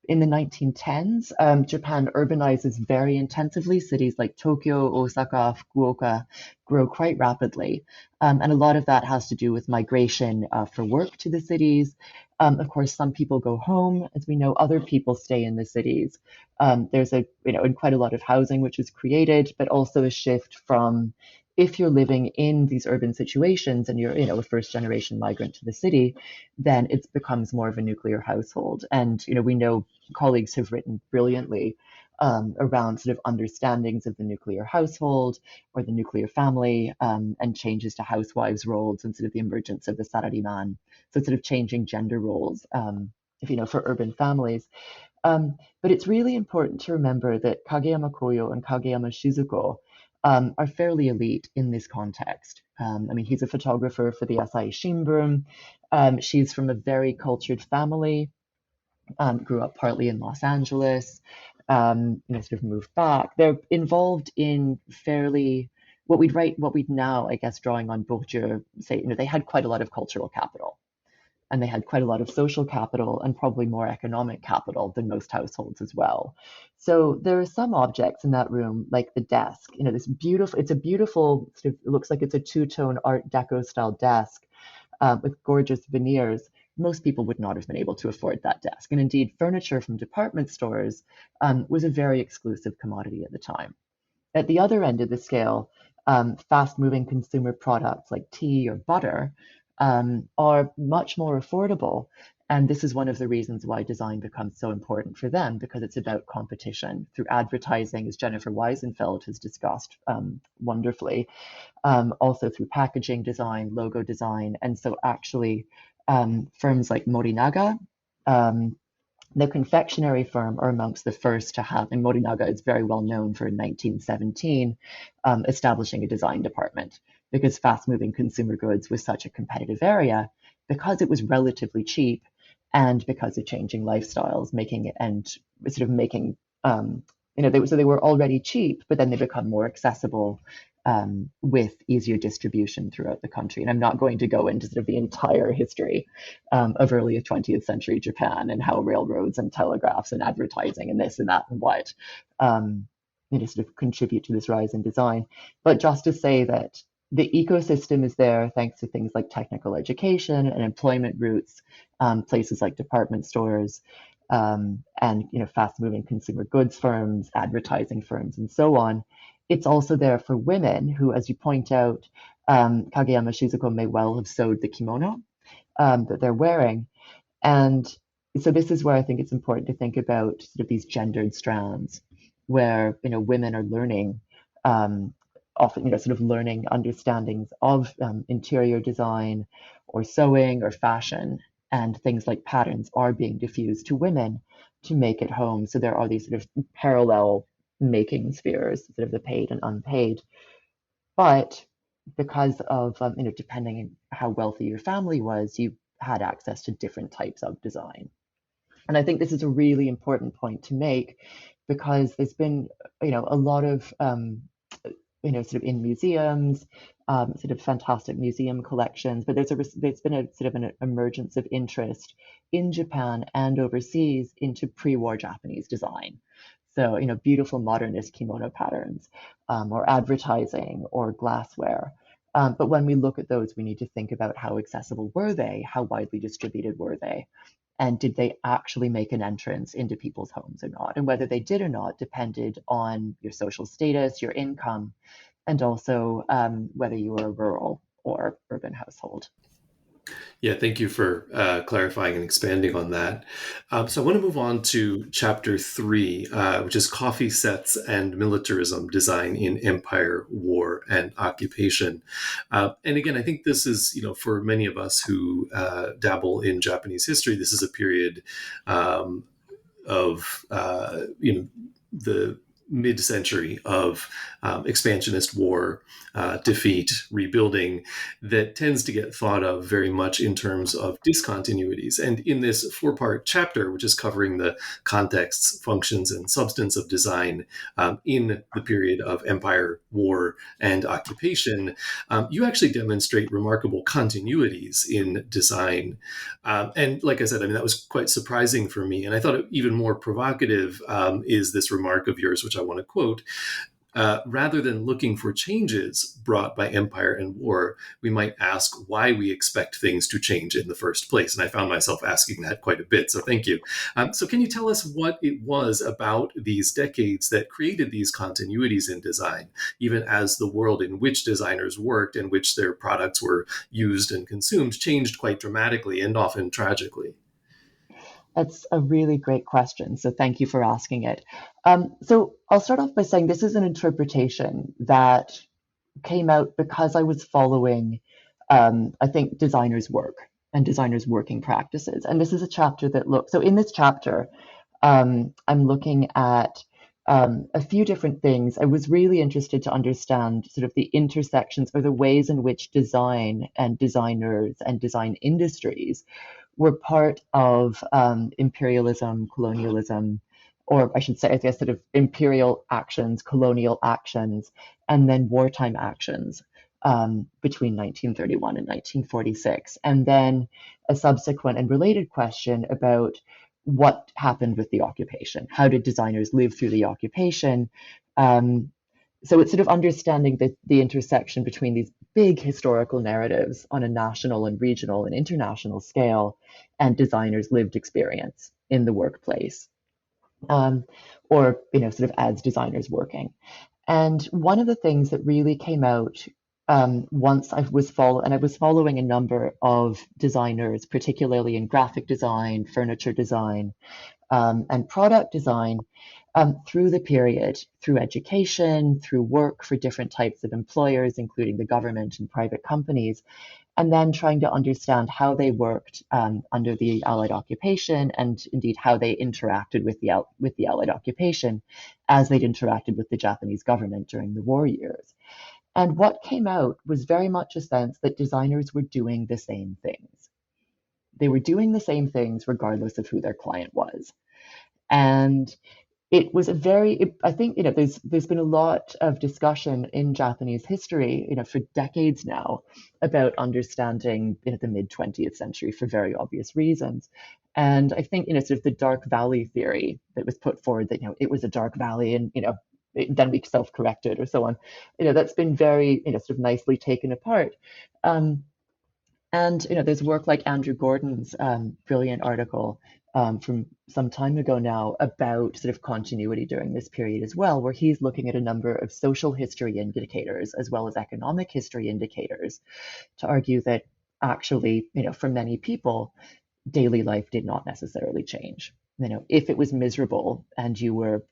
in the 1910s, Japan urbanizes very intensively. Cities like Tokyo, Osaka, Fukuoka grow quite rapidly. And a lot of that has to do with migration for work to the cities. Of course, some people go home. As we know, other people stay in the cities. There's and quite a lot of housing which is created, but also a shift from, if you're living in these urban situations and you're, a first generation migrant to the city, then it becomes more of a nuclear household. And, we know colleagues have written brilliantly around sort of understandings of the nuclear household or the nuclear family and changes to housewives' roles and sort of the emergence of the sarariman. So sort of changing gender roles, for urban families. But it's really important to remember that Kageyama Koyo and Kageyama Shizuko are fairly elite in this context. He's a photographer for the Asahi Shimbun. She's from a very cultured family, grew up partly in Los Angeles, sort of moved back. They're involved in fairly, what we'd now, I guess, drawing on Bourdieu, say, they had quite a lot of cultural capital. And they had quite a lot of social capital and probably more economic capital than most households as well. So there are some objects in that room, like the desk, it's a beautiful, sort of, it looks like it's a two-tone Art Deco style desk with gorgeous veneers. Most people would not have been able to afford that desk. And indeed, furniture from department stores was a very exclusive commodity at the time. At the other end of the scale, fast-moving consumer products like tea or butter are much more affordable. And this is one of the reasons why design becomes so important for them, because it's about competition through advertising, as Jennifer Weisenfeld has discussed wonderfully, also through packaging design, logo design. And so actually firms like Morinaga, the confectionery firm, are amongst the first to have, and Morinaga is very well known for in 1917 establishing a design department, because fast-moving consumer goods was such a competitive area, because it was relatively cheap and because of changing lifestyles, making it and sort of making they were already cheap, but then they become more accessible with easier distribution throughout the country. And I'm not going to go into sort of the entire history of early 20th century Japan and how railroads and telegraphs and advertising and this and that and what sort of contribute to this rise in design. But just to say that the ecosystem is there thanks to things like technical education and employment routes, places like department stores, and fast-moving consumer goods firms, advertising firms, and so on. It's also there for women who, as you point out, Kageyama Shizuko may well have sewed the kimono that they're wearing. And so this is where I think it's important to think about sort of these gendered strands where women are learning often sort of learning understandings of interior design or sewing or fashion, and things like patterns are being diffused to women to make it home. So there are these sort of parallel making spheres, sort of the paid and unpaid. But because of depending on how wealthy your family was, you had access to different types of design. And I think this is a really important point to make, because there's been a lot of sort of in museums, sort of fantastic museum collections, but there's been a sort of an emergence of interest in Japan and overseas into pre-war Japanese design. So, beautiful modernist kimono patterns, or advertising or glassware. But when we look at those, we need to think about how accessible were they? How widely distributed were they? And did they actually make an entrance into people's homes or not? And whether they did or not depended on your social status, your income, and also whether you were a rural or urban household. Yeah, thank you for clarifying and expanding on that. So I want to move on to chapter 3, which is Coffee Sets and Militarism, Design in Empire, War, and Occupation. And again, I think this is, for many of us who dabble in Japanese history, this is a period of, the mid-century of expansionist war, defeat, rebuilding, that tends to get thought of very much in terms of discontinuities. And in this 4-part chapter, which is covering the contexts, functions, and substance of design in the period of empire, war, and occupation, you actually demonstrate remarkable continuities in design. And like I said, that was quite surprising for me. And I thought even more provocative is this remark of yours, which I want to quote. Rather than looking for changes brought by empire and war, we might ask why we expect things to change in the first place. And I found myself asking that quite a bit. So thank you. So can you tell us what it was about these decades that created these continuities in design, even as the world in which designers worked and which their products were used and consumed changed quite dramatically and often tragically? That's a really great question. So thank you for asking it. So I'll start off by saying this is an interpretation that came out because I was following, I think, designers' work and designers' working practices. And this is a chapter that looks, so in this chapter, I'm looking at a few different things. I was really interested to understand sort of the intersections or the ways in which design and designers and design industries were part of imperialism, colonialism, or I should say, I guess, sort of imperial actions, colonial actions, and then wartime actions between 1931 and 1946. And then a subsequent and related question about what happened with the occupation. How did designers live through the occupation? So it's sort of understanding the intersection between these big historical narratives on a national and regional and international scale and designers' lived experience in the workplace, or sort of as designers working. And one of the things that really came out once I was following a number of designers, particularly in graphic design, furniture design, and product design, through the period, through education, through work for different types of employers, including the government and private companies, and then trying to understand how they worked under the Allied occupation, and indeed how they interacted with the Allied occupation as they'd interacted with the Japanese government during the war years. And what came out was very much a sense that designers were doing the same things. They were doing the same things regardless of who their client was. And it was I think, there's been a lot of discussion in Japanese history, for decades now about understanding, the mid 20th century for very obvious reasons. And I think, sort of the dark valley theory that was put forward that, it was a dark valley and, then we self-corrected or so on, that's been very, sort of nicely taken apart. Um, and there's work like Andrew Gordon's brilliant article from some time ago now about sort of continuity during this period as well, where he's looking at a number of social history indicators as well as economic history indicators to argue that actually, for many people, daily life did not necessarily change. If it was miserable and you were,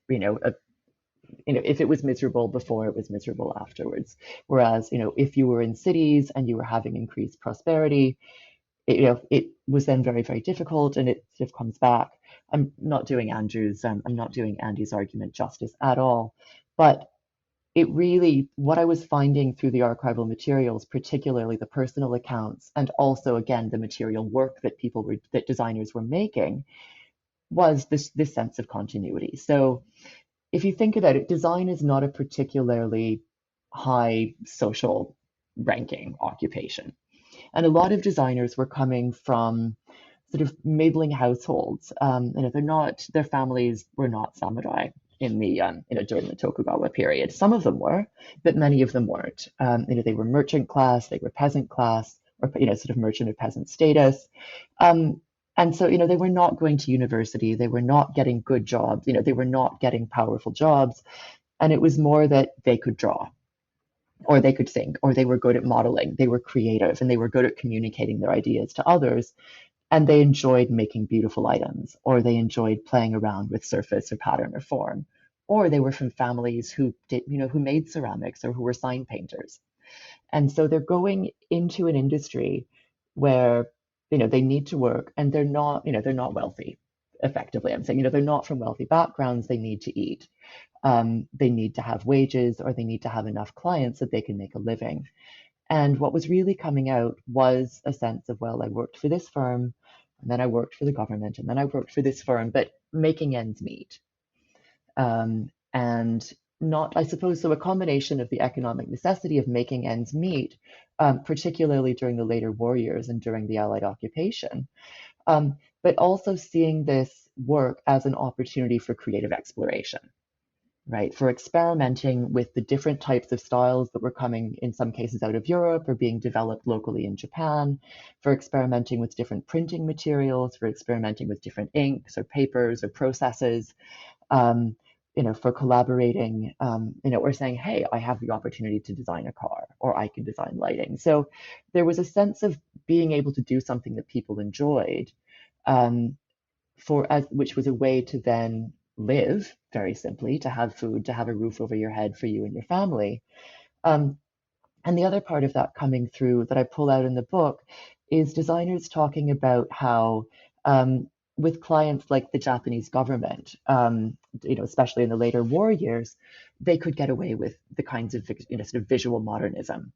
if it was miserable before, it was miserable afterwards. Whereas, if you were in cities and you were having increased prosperity, it was then very, very difficult, and it sort of comes back. I'm not doing Andy's argument justice at all, but it really, what I was finding through the archival materials, particularly the personal accounts, and also again the material work that designers were making, was this sense of continuity. So if you think about it, design is not a particularly high social ranking occupation. And a lot of designers were coming from sort of middling households. Their families were not samurai in the, during the Tokugawa period. Some of them were, but many of them weren't. They were merchant class, they were peasant class, or, sort of merchant or peasant status. And so, they were not going to university, they were not getting good jobs, they were not getting powerful jobs. And it was more that they could draw, or they could think, or they were good at modeling, they were creative, and they were good at communicating their ideas to others. And they enjoyed making beautiful items, or they enjoyed playing around with surface or pattern or form. Or they were from families who made ceramics or who were sign painters. And so they're going into an industry where, they need to work, and they're not wealthy, effectively. I'm saying, they're not from wealthy backgrounds, they need to eat. They need to have wages, or they need to have enough clients that they can make a living. And what was really coming out was a sense of, well, I worked for this firm, and then I worked for the government, and then I worked for this firm, but making ends meet. And not, I suppose, so a combination of the economic necessity of making ends meet, particularly during the later war years and during the Allied occupation, but also seeing this work as an opportunity for creative exploration, right? For experimenting with the different types of styles that were coming, in some cases, out of Europe or being developed locally in Japan, for experimenting with different printing materials, for experimenting with different inks or papers or processes, for collaborating, or saying, hey, I have the opportunity to design a car, or I can design lighting. So there was a sense of being able to do something that people enjoyed, which was a way to then live, very simply, to have food, to have a roof over your head for you and your family. And the other part of that coming through that I pull out in the book is designers talking about how, with clients like the Japanese government, especially in the later war years, they could get away with the kinds of, sort of visual modernism.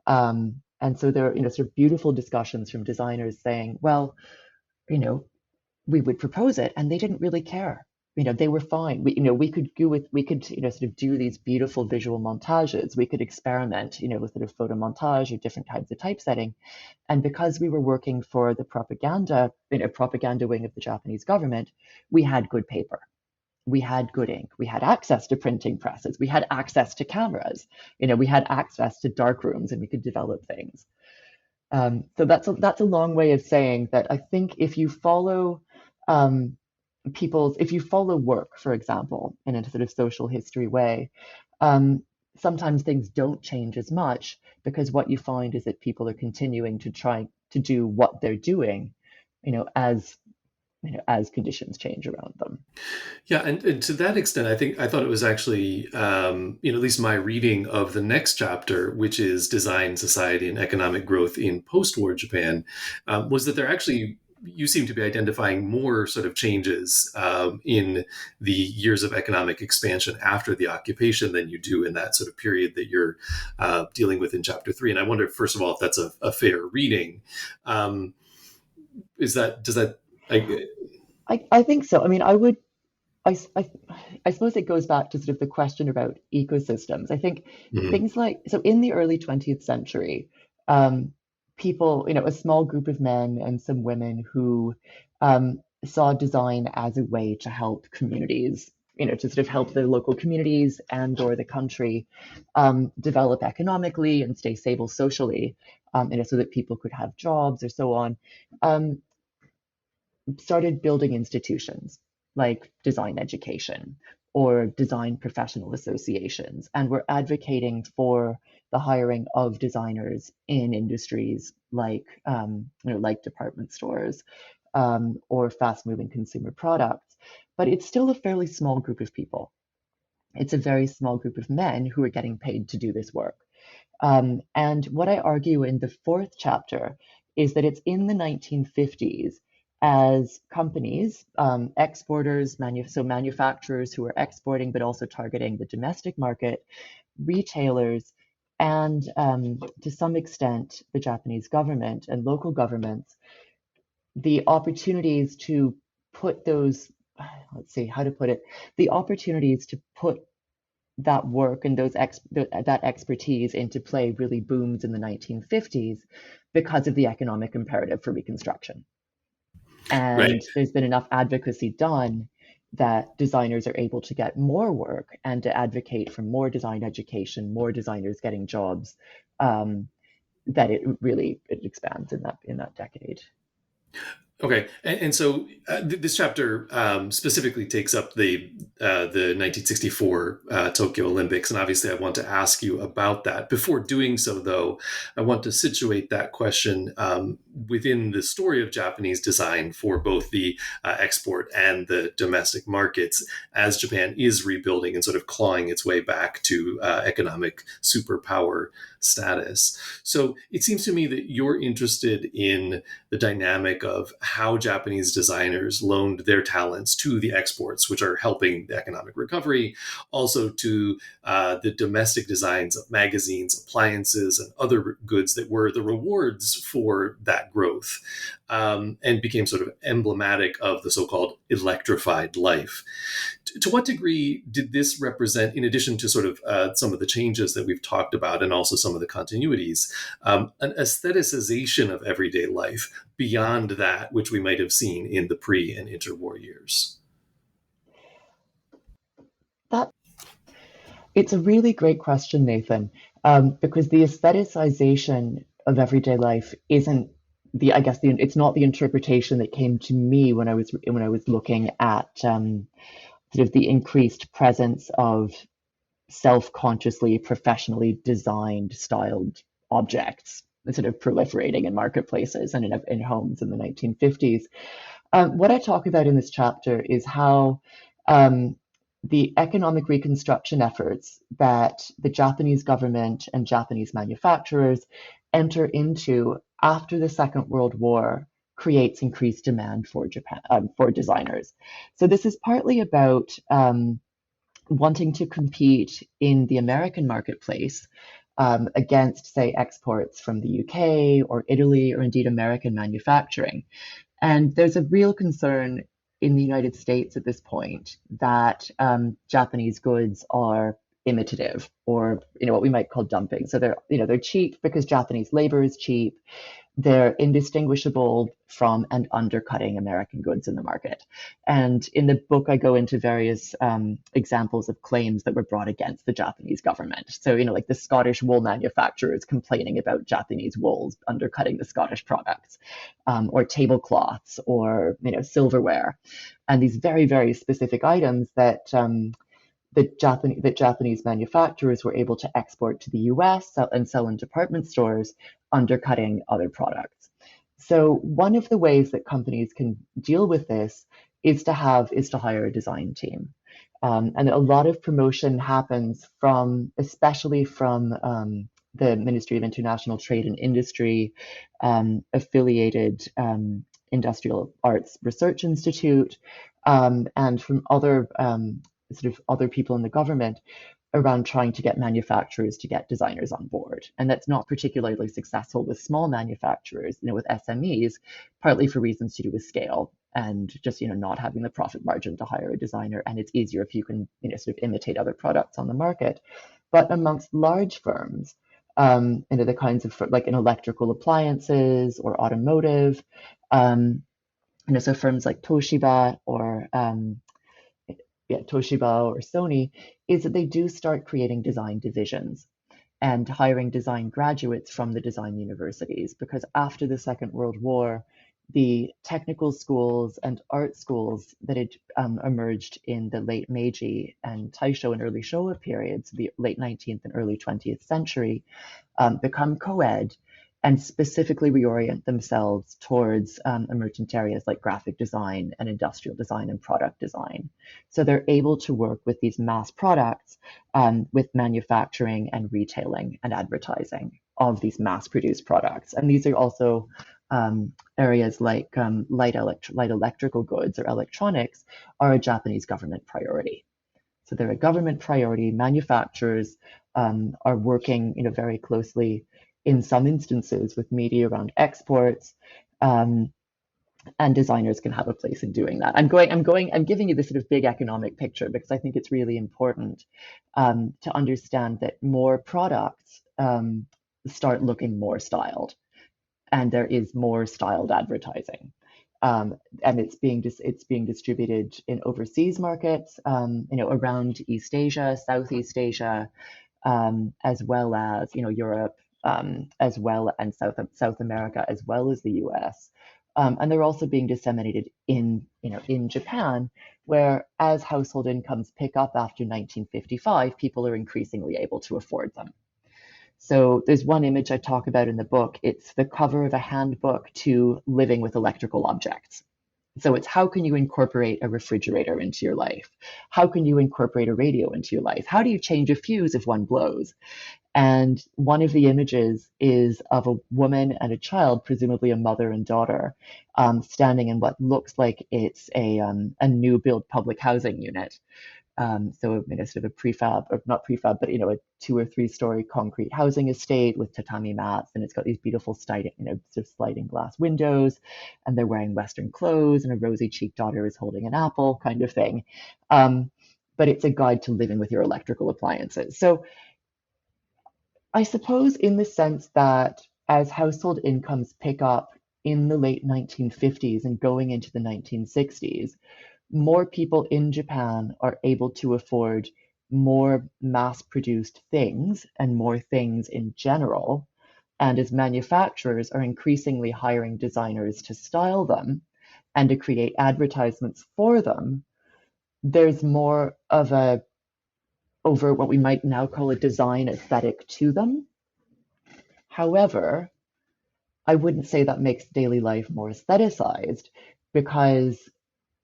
And so there are, sort of beautiful discussions from designers saying, well, we would propose it, and they didn't really care. They were fine. We could sort of do these beautiful visual montages. We could experiment, with sort of photo montage or different types of typesetting. And because we were working for the propaganda wing of the Japanese government, we had good paper. We had good ink. We had access to printing presses. We had access to cameras. We had access to dark rooms, and we could develop things. So that's a long way of saying that I think if you follow if you follow work, for example, in a sort of social history way, sometimes things don't change as much, because what you find is that people are continuing to try to do what they're doing, as conditions change around them. Yeah, and to that extent, I thought it was actually, at least my reading of the next chapter, which is Design, Society, and Economic Growth in Post-War Japan, was that you seem to be identifying more sort of changes in the years of economic expansion after the occupation than you do in that sort of period that you're dealing with in chapter 3. And I wonder, first of all, if that's a fair reading. does that, I, I think so. I mean, I, s- I- I suppose it goes back to sort of the question about ecosystems. I think mhm. things like, so in the early 20th century, um, people, a small group of men and some women who saw design as a way to help communities, to sort of help the local communities and or the country develop economically and stay stable socially, so that people could have jobs or so on. Um, Started building institutions like design education or design professional associations, and were advocating for the hiring of designers in industries like department stores or fast-moving consumer products. But it's still a fairly small group of people. It's a very small group of men who are getting paid to do this work. And what I argue in the fourth chapter is that it's in the 1950s as companies, exporters, so manufacturers who are exporting but also targeting the domestic market, retailers, and to some extent the Japanese government and local governments, the opportunities to put those, let's see how to put it, the opportunities to put that work and that expertise into play really booms in the 1950s because of the economic imperative for reconstruction. Right. And there's been enough advocacy done that designers are able to get more work and to advocate for more design education, more designers getting jobs, that it expands in that decade. Okay, and so this chapter specifically takes up the 1964 Tokyo Olympics, and obviously I want to ask you about that. Before doing so, though, I want to situate that question within the story of Japanese design for both the export and the domestic markets, as Japan is rebuilding and sort of clawing its way back to economic superpower status. So it seems to me that you're interested in the dynamic of how Japanese designers loaned their talents to the exports, which are helping the economic recovery, also to the domestic designs of magazines, appliances, and other goods that were the rewards for that growth, and became sort of emblematic of the so-called electrified life. To what degree did this represent, in addition to sort of some of the changes that we've talked about and also some of the continuities, an aestheticization of everyday life beyond that which we might have seen in the pre and interwar years? That It's a really great question, Nathan, because the aestheticization of everyday life isn't I guess it's not the interpretation that came to me when I was looking at sort of the increased presence of self-consciously, professionally designed, styled objects sort of proliferating in marketplaces and in homes in the 1950s. What I talk about in this chapter is how um, the economic reconstruction efforts that the Japanese government and Japanese manufacturers enter into after the Second World War creates increased demand for for designers. So this is partly about wanting to compete in the American marketplace against, say, exports from the UK or Italy or indeed American manufacturing. And there's a real concern in the United States at this point that Japanese goods are imitative or what we might call dumping. So they're cheap because Japanese labor is cheap. They're indistinguishable from and undercutting American goods in the market. And in the book, I go into various examples of claims that were brought against the Japanese government. So, like the Scottish wool manufacturers complaining about Japanese wools undercutting the Scottish products, or tablecloths, or silverware, and these very, very specific items that Japanese manufacturers were able to export to the US and sell in department stores, undercutting other products. So one of the ways that companies can deal with this is to hire a design team. And a lot of promotion happens especially from the Ministry of International Trade and Industry affiliated Industrial Arts Research Institute, and from other sort of other people in the government, around trying to get manufacturers to get designers on board. And that's not particularly successful with small manufacturers, with SMEs, partly for reasons to do with scale and just, not having the profit margin to hire a designer. And it's easier if you can, sort of imitate other products on the market. But amongst large firms, the kinds of like in electrical appliances or automotive, so firms like Toshiba or Sony, is that they do start creating design divisions and hiring design graduates from the design universities, because after the Second World War, the technical schools and art schools that had emerged in the late Meiji and Taisho and early Showa periods, the late 19th and early 20th century, become co-ed and specifically reorient themselves towards emergent areas like graphic design and industrial design and product design. So they're able to work with these mass products with manufacturing and retailing and advertising of these mass-produced products. And these are also areas like light electrical goods or electronics are a Japanese government priority. So they're a government priority. Manufacturers are working, very closely in some instances with media around exports, and designers can have a place in doing that. I'm giving you this sort of big economic picture because I think it's really important to understand that more products start looking more styled, and there is more styled advertising. And it's being distributed in overseas markets, around East Asia, Southeast Asia, as well as Europe, as well and South America, as well as the U.S. And they're also being disseminated in Japan, where as household incomes pick up after 1955, people are increasingly able to afford them. So there's one image I talk about in the book. It's the cover of a handbook to living with electrical objects. So it's how can you incorporate a refrigerator into your life? How can you incorporate a radio into your life? How do you change a fuse if one blows? And one of the images is of a woman and a child, presumably a mother and daughter, standing in what looks like it's a new build public housing unit. So sort of a prefab, or not prefab, but a 2 or 3 story concrete housing estate with tatami mats, and it's got these beautiful sort of sliding glass windows, and they're wearing Western clothes, and a rosy cheeked daughter is holding an apple, kind of thing. But it's a guide to living with your electrical appliances. So I suppose in the sense that as household incomes pick up in the late 1950s and going into the 1960s, more people in Japan are able to afford more mass-produced things and more things in general. And as manufacturers are increasingly hiring designers to style them and to create advertisements for them, there's more of a over what we might now call a design aesthetic to them. However, I wouldn't say that makes daily life more aestheticized, because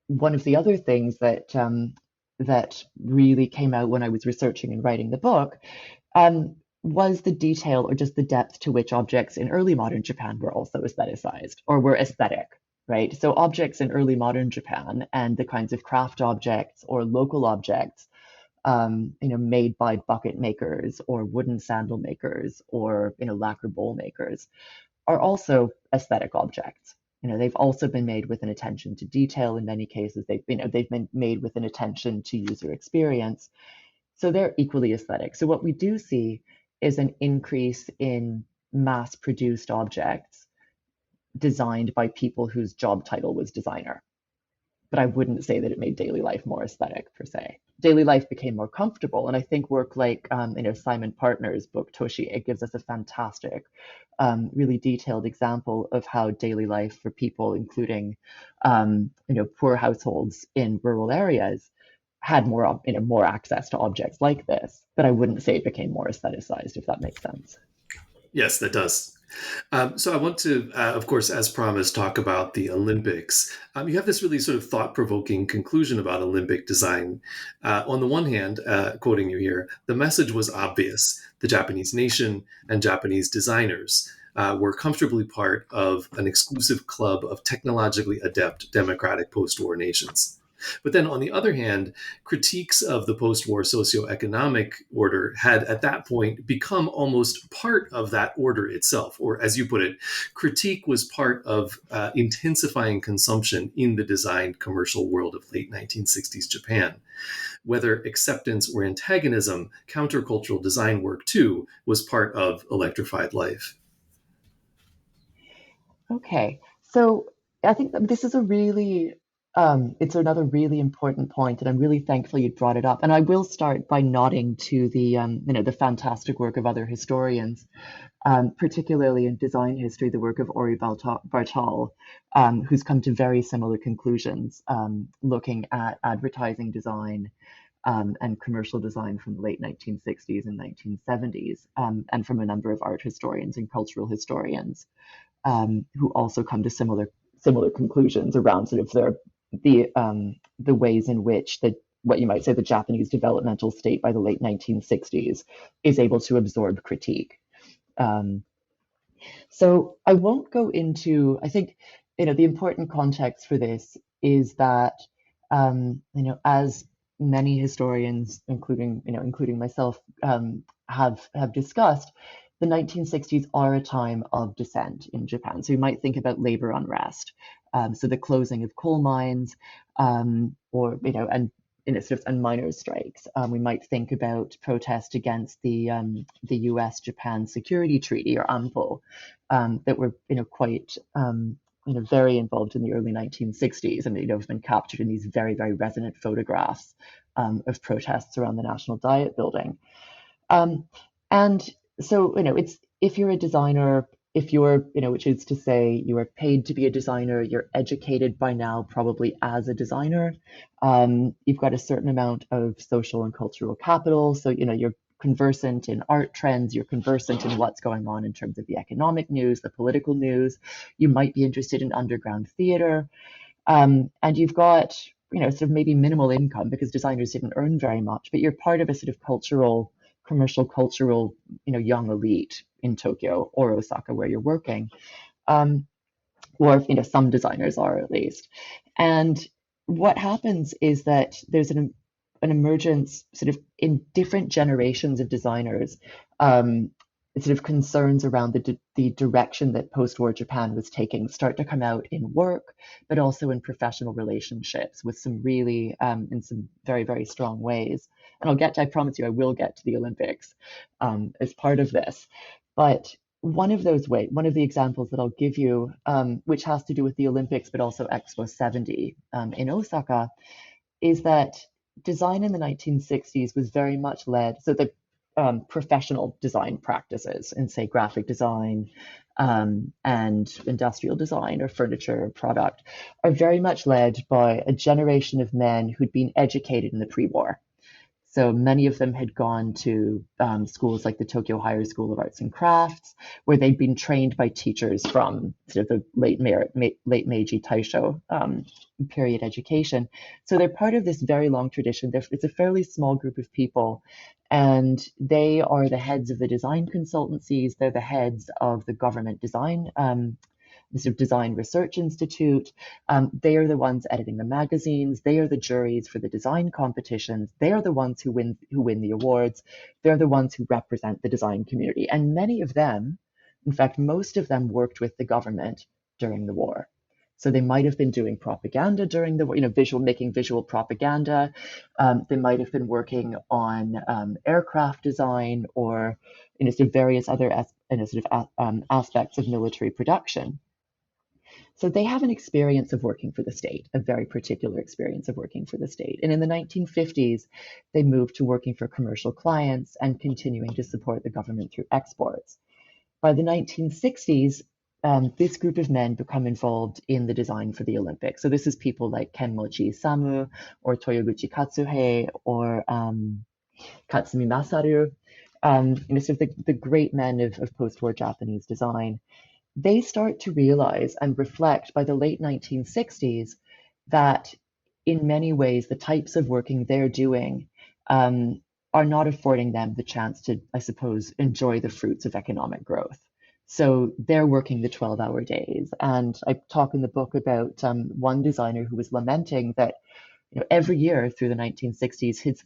one of the other things that really came out when I was researching and writing the book was the detail or just the depth to which objects in early modern Japan were also aestheticized or were aesthetic, right? So objects in early modern Japan and the kinds of craft objects or local objects made by bucket makers or wooden sandal makers or lacquer bowl makers are also aesthetic objects. They've also been made with an attention to detail. In many cases, they've been made with an attention to user experience. So they're equally aesthetic. So what we do see is an increase in mass-produced objects designed by people whose job title was designer. But I wouldn't say that it made daily life more aesthetic per se. Daily life became more comfortable, and I think work like Simon Partner's book Toshi, it gives us a fantastic, really detailed example of how daily life for people, including poor households in rural areas, had more access to objects like this. But I wouldn't say it became more aestheticized, if that makes sense. Yes, that does. So I want to, of course, as promised, talk about the Olympics. You have this really sort of thought-provoking conclusion about Olympic design. On the one hand, quoting you here, the message was obvious. The Japanese nation and Japanese designers were comfortably part of an exclusive club of technologically adept democratic post-war nations. But then on the other hand, critiques of the post-war socioeconomic order had at that point become almost part of that order itself. Or as you put it, critique was part of intensifying consumption in the designed commercial world of late 1960s Japan. Whether acceptance or antagonism, countercultural design work too was part of electrified life. Okay, so I think that this is a really, it's another really important point, and I'm really thankful you brought it up. And I will start by nodding to the fantastic work of other historians, particularly in design history, the work of Ori Bartal, who's come to very similar conclusions, looking at advertising design and commercial design from the late 1960s and 1970s, and from a number of art historians and cultural historians who also come to similar conclusions around sort of the ways in which what you might say the Japanese developmental state by the late 1960s is able to absorb critique. So I won't go into, I think, the important context for this is that, as many historians, including myself, have discussed, the 1960s are a time of dissent in Japan. So you might think about labor unrest, so the closing of coal mines, or and miners' strikes. We might think about protest against the U.S.-Japan Security Treaty, or AMPO, that were quite very involved in the early 1960s, and have been captured in these very, very resonant photographs of protests around the National Diet Building. And so it's, if you're a designer, if you're, which is to say you are paid to be a designer, you're educated by now probably as a designer, you've got a certain amount of social and cultural capital, so you're conversant in art trends, you're conversant in what's going on in terms of the economic news, the political news, you might be interested in underground theater, and you've got sort of maybe minimal income because designers didn't earn very much, but you're part of a sort of commercial cultural young elite in Tokyo or Osaka where you're working, or some designers are at least. And what happens is that there's an emergence sort of in different generations of designers, sort of concerns around the direction that post-war Japan was taking start to come out in work, but also in professional relationships with some really, in some very, very strong ways. And I promise you, I will get to the Olympics as part of this. But one of the examples that I'll give you, which has to do with the Olympics, but also Expo 70 in Osaka, is that design in the 1960s was very much led, so the professional design practices in, say, graphic design and industrial design or furniture product are very much led by a generation of men who'd been educated in the pre-war. So many of them had gone to schools like the Tokyo Higher School of Arts and Crafts, where they'd been trained by teachers from sort of the late Meiji Taisho period education. So they're part of this very long tradition. It's a fairly small group of people, and they are the heads of the design consultancies. They're the heads of the government design the sort of Design Research Institute. They are the ones editing the magazines. They are the juries for the design competitions. They are the ones who win the awards. They're the ones who represent the design community. And many of them, in fact, most of them worked with the government during the war. So they might have been doing propaganda during the war, making visual propaganda. They might have been working on aircraft design or sort of various other aspects of military production. So they have an experience of working for the state, a very particular experience of working for the state. And in the 1950s, they moved to working for commercial clients and continuing to support the government through exports. By the 1960s, this group of men become involved in the design for the Olympics. So this is people like Kenmochi Isamu or Toyoguchi Katsuhei or Katsumi Masaru, sort of the great men of post-war Japanese design. They start to realize and reflect by the late 1960s that in many ways the types of working they're doing are not affording them the chance to, I suppose, enjoy the fruits of economic growth. So they're working the 12-hour days. And I talk in the book about one designer who was lamenting that every year through the 1960s, his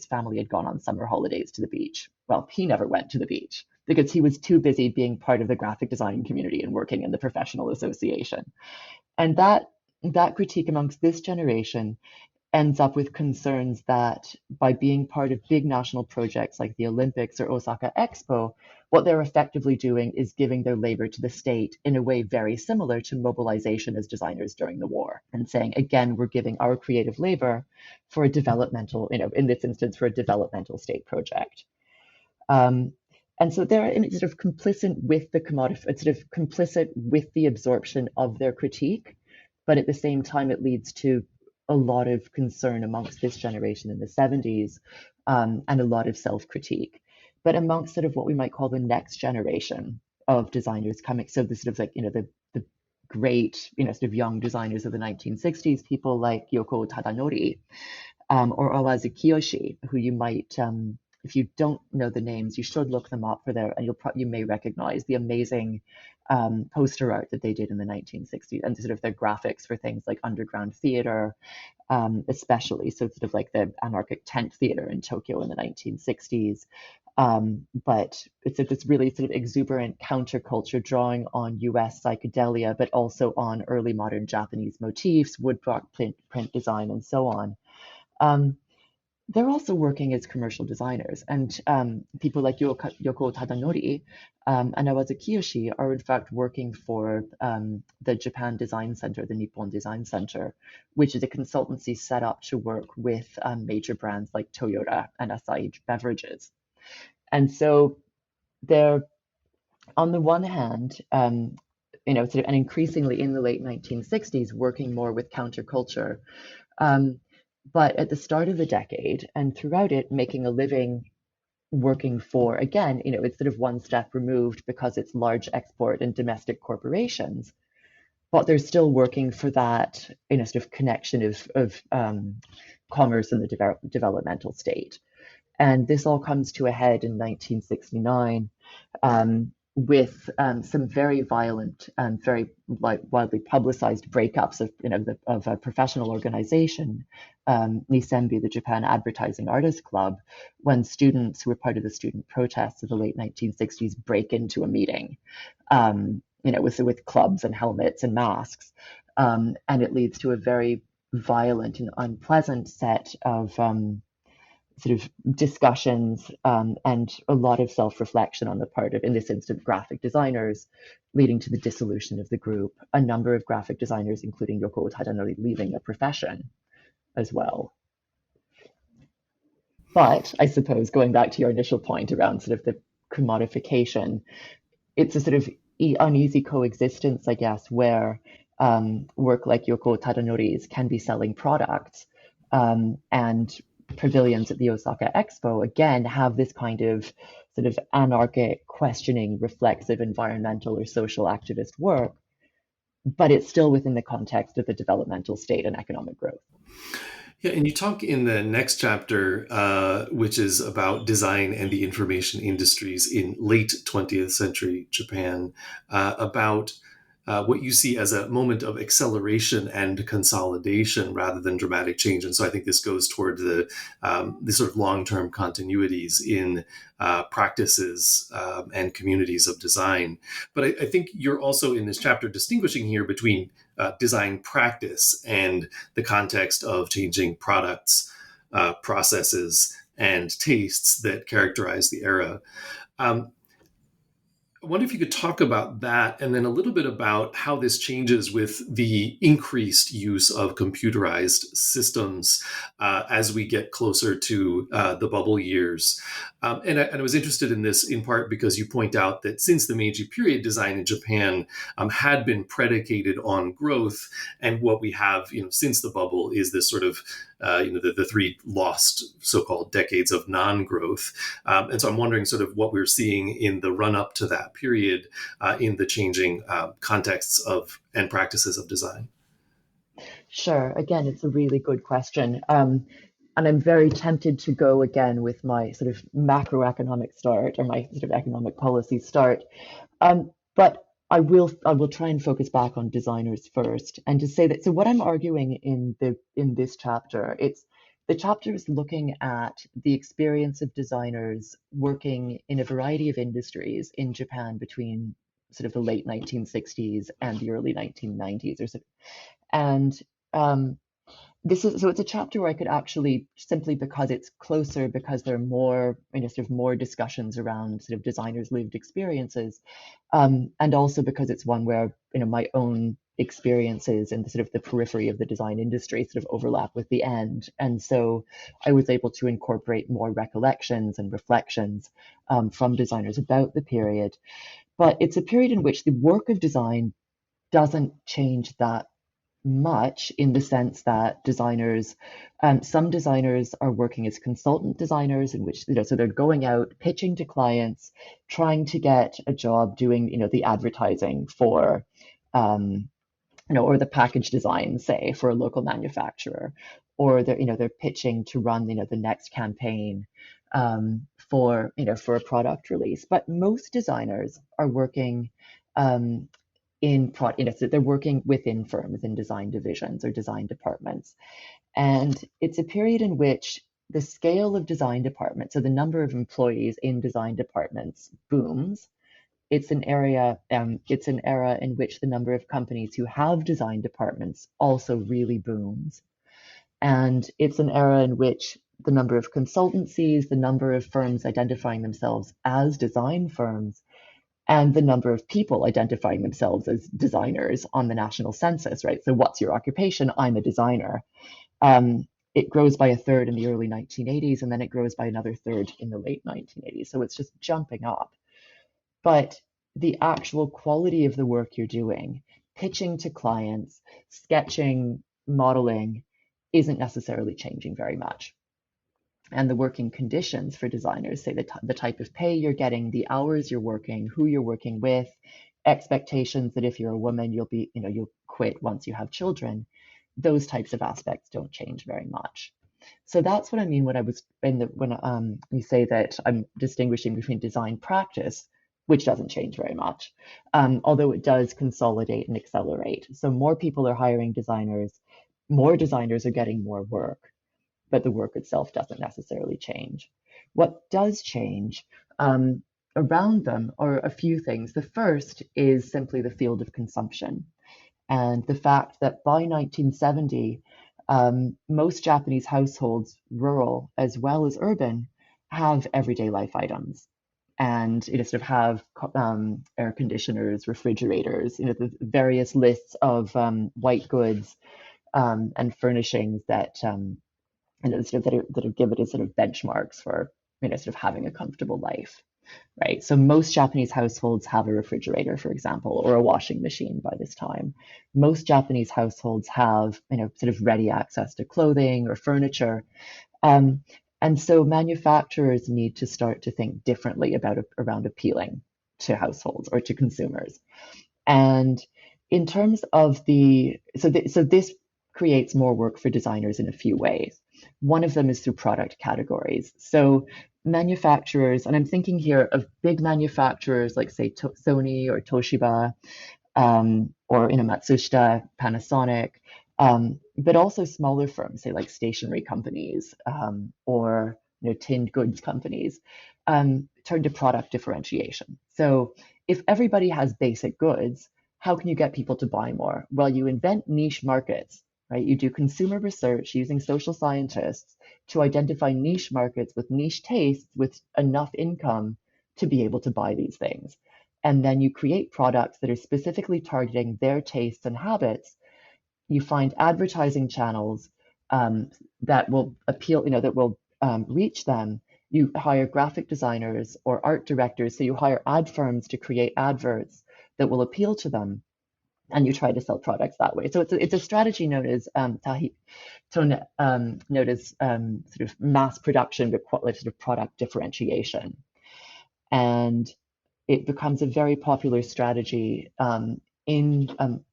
family had gone on summer holidays to the beach. Well, he never went to the beach because he was too busy being part of the graphic design community and working in the professional association. And that critique amongst this generation ends up with concerns that by being part of big national projects like the Olympics or Osaka Expo, what they're effectively doing is giving their labor to the state in a way very similar to mobilization as designers during the war, and saying, again, we're giving our creative labor for a developmental, in this instance, for a developmental state project. Um, and so they're sort of complicit with the sort of complicit with the absorption of their critique, but at the same time, it leads to a lot of concern amongst this generation in the 70s, and a lot of self-critique. But amongst sort of what we might call the next generation of designers coming, so the sort of like, the great, sort of young designers of the 1960s, people like Yoko Tadanori, or Awazu Kiyoshi, who you might, if you don't know the names, you should look them up for their, and you may recognize the amazing poster art that they did in the 1960s, and sort of their graphics for things like underground theater, especially. So it's sort of like the anarchic tent theater in Tokyo in the 1960s. But it's this really sort of exuberant counterculture drawing on US psychedelia, but also on early modern Japanese motifs, woodblock print design, and so on. Um, they're also working as commercial designers, and people like Yoko Tadanori and Awazu Kiyoshi are in fact working for the Japan Design Center, the Nippon Design Center, which is a consultancy set up to work with major brands like Toyota and Asahi Beverages. And so they're, on the one hand, sort of, and increasingly in the late 1960s, working more with counterculture. But at the start of the decade and throughout it, making a living working for, again, it's sort of one step removed because it's large export and domestic corporations, but they're still working for that, sort of connection of commerce in the developmental state. And this all comes to a head in 1969, with some very violent and very widely publicized breakups of a professional organization, Nisembi, the Japan Advertising Artists Club, when students who were part of the student protests of the late 1960s break into a meeting, with clubs and helmets and masks, and it leads to a very violent and unpleasant set of sort of discussions, and a lot of self-reflection on the part of, in this instance, graphic designers, leading to the dissolution of the group. A number of graphic designers, including Yoko Tadanori, leaving the profession as well. But I suppose, going back to your initial point around sort of the commodification, it's a sort of uneasy coexistence, I guess, where work like Yoko Tadanori's can be selling products, and pavilions at the Osaka Expo, again, have this kind of sort of anarchic, questioning, reflexive, environmental or social activist work, but it's still within the context of the developmental state and economic growth. Yeah, and you talk in the next chapter, which is about design and the information industries in late 20th century Japan, about what you see as a moment of acceleration and consolidation rather than dramatic change. And so I think this goes toward the sort of long-term continuities in practices and communities of design. But I think you're also in this chapter distinguishing here between design practice and the context of changing products, processes, and tastes that characterize the era. I wonder if you could talk about that, and then a little bit about how this changes with the increased use of computerized systems as we get closer to the bubble years. And I was interested in this in part because you point out that since the Meiji period, design in Japan had been predicated on growth, and what we have, since the bubble is this sort of the three lost so-called decades of non-growth. And so I'm wondering sort of what we're seeing in the run-up to that period in the changing contexts of and practices of design. Sure. Again, it's a really good question. And I'm very tempted to go again with my sort of macroeconomic start, or my sort of economic policy start. But I will try and focus back on designers first, and to say that, so what I'm arguing in this chapter, the chapter is looking at the experience of designers working in a variety of industries in Japan between sort of the late 1960s and the early 1990s, or so. And this is, so it's a chapter where I could actually, simply because it's closer, because there are more, sort of more discussions around sort of designers' lived experiences, and also because it's one where, my own experiences and the sort of the periphery of the design industry sort of overlap with the end. And so I was able to incorporate more recollections and reflections from designers about the period. But it's a period in which the work of design doesn't change that much, in the sense that designers, some designers are working as consultant designers, in which, so they're going out pitching to clients, trying to get a job doing, the advertising for, or the package design, say, for a local manufacturer, or they're pitching to run, the next campaign for a product release. But most designers are working so they're working within firms in design divisions or design departments. And it's a period in which the scale of design departments, so the number of employees in design departments, booms. It's an era in which the number of companies who have design departments also really booms. And it's an era in which the number of consultancies, the number of firms identifying themselves as design firms, and the number of people identifying themselves as designers on the national census, right? So what's your occupation? I'm a designer. It grows by a third in the early 1980s, and then it grows by another third in the late 1980s. So it's just jumping up. But the actual quality of the work you're doing, pitching to clients, sketching, modeling, isn't necessarily changing very much. And the working conditions for designers, say the type of pay you're getting, the hours you're working, who you're working with, expectations that if you're a woman, you'll quit once you have children. Those types of aspects don't change very much. So that's what I mean when you say that I'm distinguishing between design practice, which doesn't change very much, although it does consolidate and accelerate. So more people are hiring designers, more designers are getting more work, but the work itself doesn't necessarily change. What does change around them are a few things. The first is simply the field of consumption, and the fact that by 1970, most Japanese households, rural as well as urban, have everyday life items. And sort of have air conditioners, refrigerators, the various lists of white goods and furnishings that sort of that are given as sort of benchmarks for sort of having a comfortable life, right? So most Japanese households have a refrigerator, for example, or a washing machine by this time. Most Japanese households have sort of ready access to clothing or furniture. And so manufacturers need to start to think differently around appealing to households or to consumers. And in terms of so this creates more work for designers in a few ways. One of them is through product categories. So manufacturers, and I'm thinking here of big manufacturers like, say, Sony or Toshiba, or Matsushita, Panasonic, but also smaller firms, say like stationery companies, or tinned goods companies, turn to product differentiation. So if everybody has basic goods, how can you get people to buy more? Well, you invent niche markets, right? You do consumer research using social scientists to identify niche markets with niche tastes with enough income to be able to buy these things. And then you create products that are specifically targeting their tastes and habits. You find advertising channels that will appeal, that will reach them. You hire graphic designers or art directors. So you hire ad firms to create adverts that will appeal to them, and you try to sell products that way. So it's a strategy known as known as sort of mass production, but sort of product differentiation. And it becomes a very popular strategy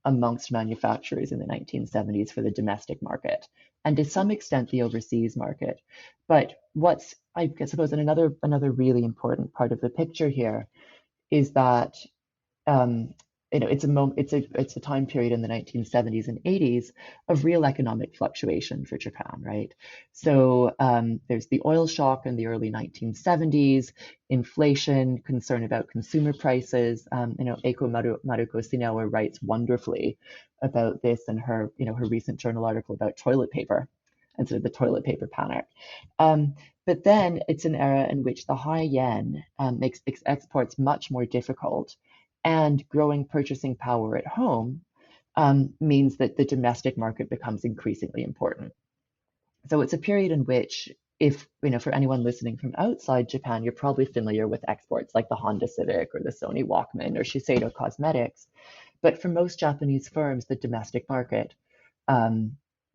amongst manufacturers in the 1970s for the domestic market, and to some extent the overseas market. But what's, I suppose, another really important part of the picture here is that it's a time period in the 1970s and 80s of real economic fluctuation for Japan, right? So there's the oil shock in the early 1970s, inflation, concern about consumer prices. Eiko Maruko Sinawa writes wonderfully about this in her recent journal article about toilet paper and sort of the toilet paper panic. But then it's an era in which the high yen makes exports much more difficult, and growing purchasing power at home means that the domestic market becomes increasingly important. So it's a period in which, if for anyone listening from outside Japan, you're probably familiar with exports like the Honda Civic or the Sony Walkman or Shiseido Cosmetics. But for most Japanese firms, the domestic market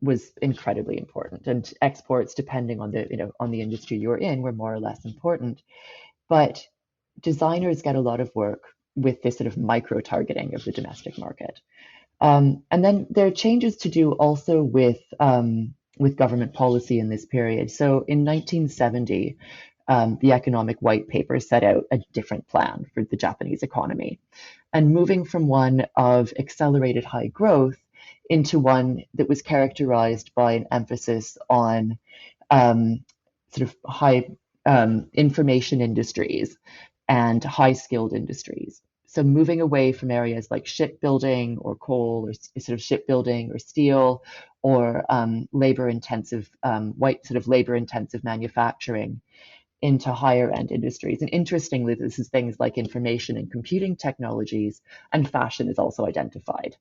was incredibly important, and exports, depending on the industry you're in, were more or less important. But designers get a lot of work with this sort of micro targeting of the domestic market. And then there are changes to do also with government policy in this period. So in 1970, the Economic White Paper set out a different plan for the Japanese economy, and moving from one of accelerated high growth into one that was characterized by an emphasis on sort of high information industries and high skilled industries. So moving away from areas like shipbuilding or coal, or sort of shipbuilding or steel, or labor intensive manufacturing, into higher end industries. And interestingly, this is things like information and computing technologies, and fashion is also identified.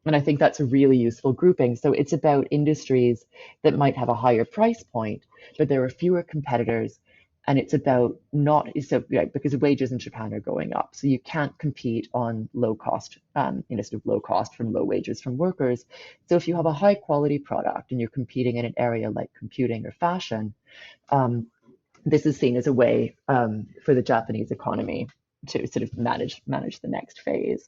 And I think that's a really useful grouping. So it's about industries that might have a higher price point, but there are fewer competitors. And it's about not so because wages in Japan are going up, so you can't compete on low cost, sort of low cost from low wages from workers. So if you have a high quality product and you're competing in an area like computing or fashion, this is seen as a way for the Japanese economy to sort of manage the next phase.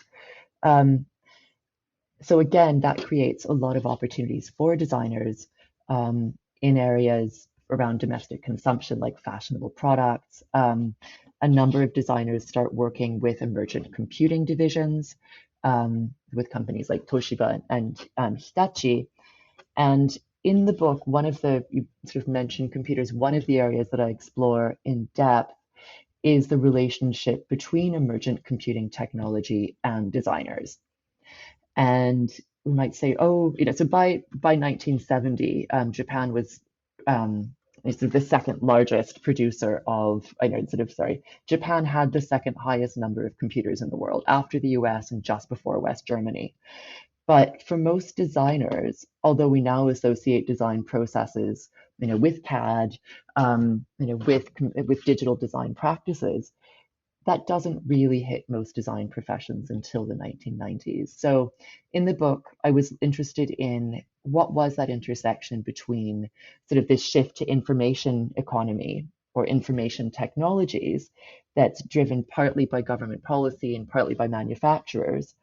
So again, that creates a lot of opportunities for designers in areas around domestic consumption, like fashionable products. A number of designers start working with emergent computing divisions with companies like Toshiba and Hitachi. And in the book, you sort of mentioned computers, one of the areas that I explore in depth is the relationship between emergent computing technology and designers. And we might say, so by 1970, Japan was sort of the second largest producer of, Japan had the second highest number of computers in the world after the US and just before West Germany. But for most designers, although we now associate design processes, with CAD, with digital design practices, that doesn't really hit most design professions until the 1990s. So in the book, I was interested in what was that intersection between sort of this shift to information economy or information technologies that's driven partly by government policy and partly by manufacturers.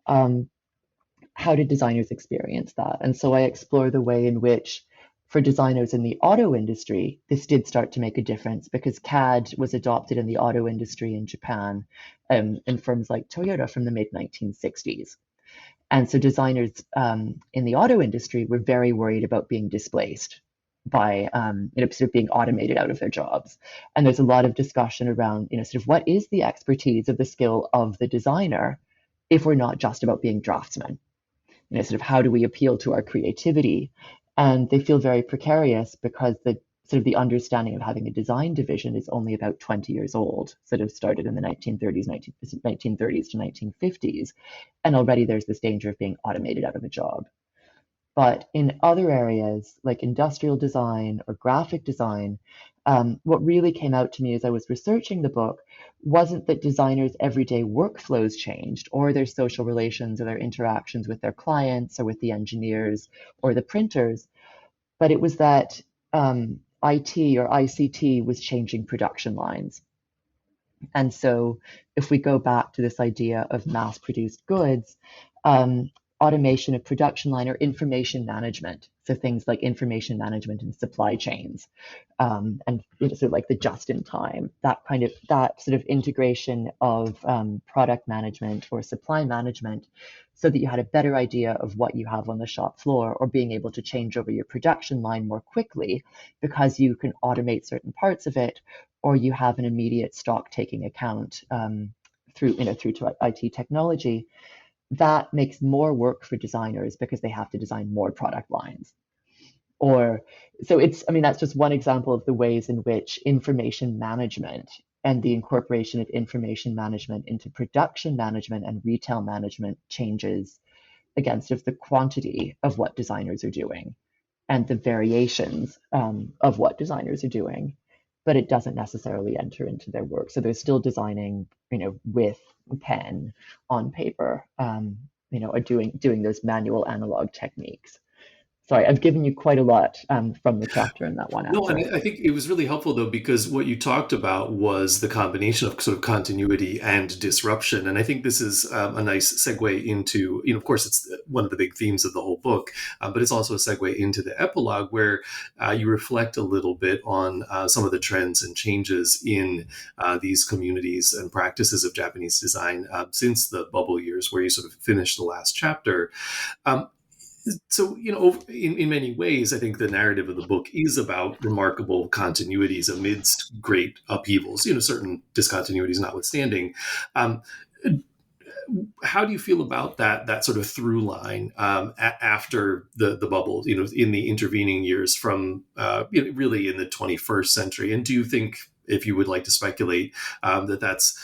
How did designers experience that? And so I explore the way in which, for designers in the auto industry, this did start to make a difference because CAD was adopted in the auto industry in Japan in firms like Toyota from the mid 1960s. And so designers in the auto industry were very worried about being displaced by sort of being automated out of their jobs. And there's a lot of discussion around sort of what is the expertise of the skill of the designer if we're not just about being draftsmen. Sort of how do we appeal to our creativity? And they feel very precarious because the sort of the understanding of having a design division is only about 20 years old, sort of started in the 1930s to 1950s. And already there's this danger of being automated out of a job. But in other areas like industrial design or graphic design, what really came out to me as I was researching the book wasn't that designers' everyday workflows changed or their social relations or their interactions with their clients or with the engineers or the printers, but it was that IT or ICT was changing production lines. And so if we go back to this idea of mass-produced goods, automation of production line or information management. So things like information management and supply chains, and sort of like the just in time, that sort of integration of product management or supply management, so that you had a better idea of what you have on the shop floor, or being able to change over your production line more quickly because you can automate certain parts of it, or you have an immediate stock taking account through to IT technology. That makes more work for designers because they have to design more product lines. Or so it's, I mean, that's just one example of the ways in which information management and the incorporation of information management into production management and retail management changes, again, sort of the quantity of what designers are doing and the variations of what designers are doing, but it doesn't necessarily enter into their work. So they're still designing, with pen on paper, or doing those manual analog techniques. Sorry, I've given you quite a lot from the chapter in that one No, answer. and I think it was really helpful though, because what you talked about was the combination of sort of continuity and disruption. And I think this is a nice segue into, of course, it's one of the big themes of the whole book, but it's also a segue into the epilogue where you reflect a little bit on some of the trends and changes in these communities and practices of Japanese design since the bubble years, where you sort of finished the last chapter. So, in many ways, I think the narrative of the book is about remarkable continuities amidst great upheavals, certain discontinuities notwithstanding. How do you feel about that sort of through line after the bubble, in the intervening years from really in the 21st century? And do you think, if you would like to speculate, that's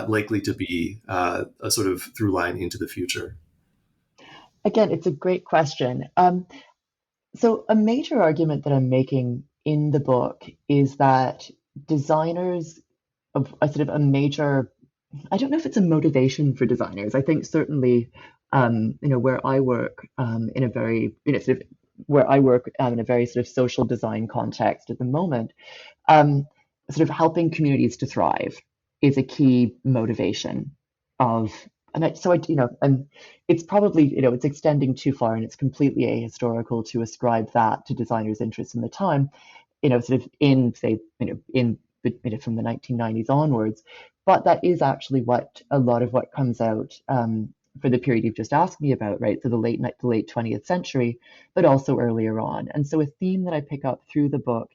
likely to be a sort of through line into the future? Again, it's a great question. So a major argument that I'm making in the book is that designers of a sort of a major, I don't know if it's a motivation for designers. I think certainly, where I work in a very, sort of where I work in a very sort of social design context at the moment, sort of helping communities to thrive is a key motivation of, and it's probably, it's extending too far, and it's completely ahistorical to ascribe that to designers' interests in the time, sort of in, say, from the 1990s onwards. But that is actually what a lot of what comes out for the period you've just asked me about, right? So the late 20th century, but also earlier on. And so a theme that I pick up through the book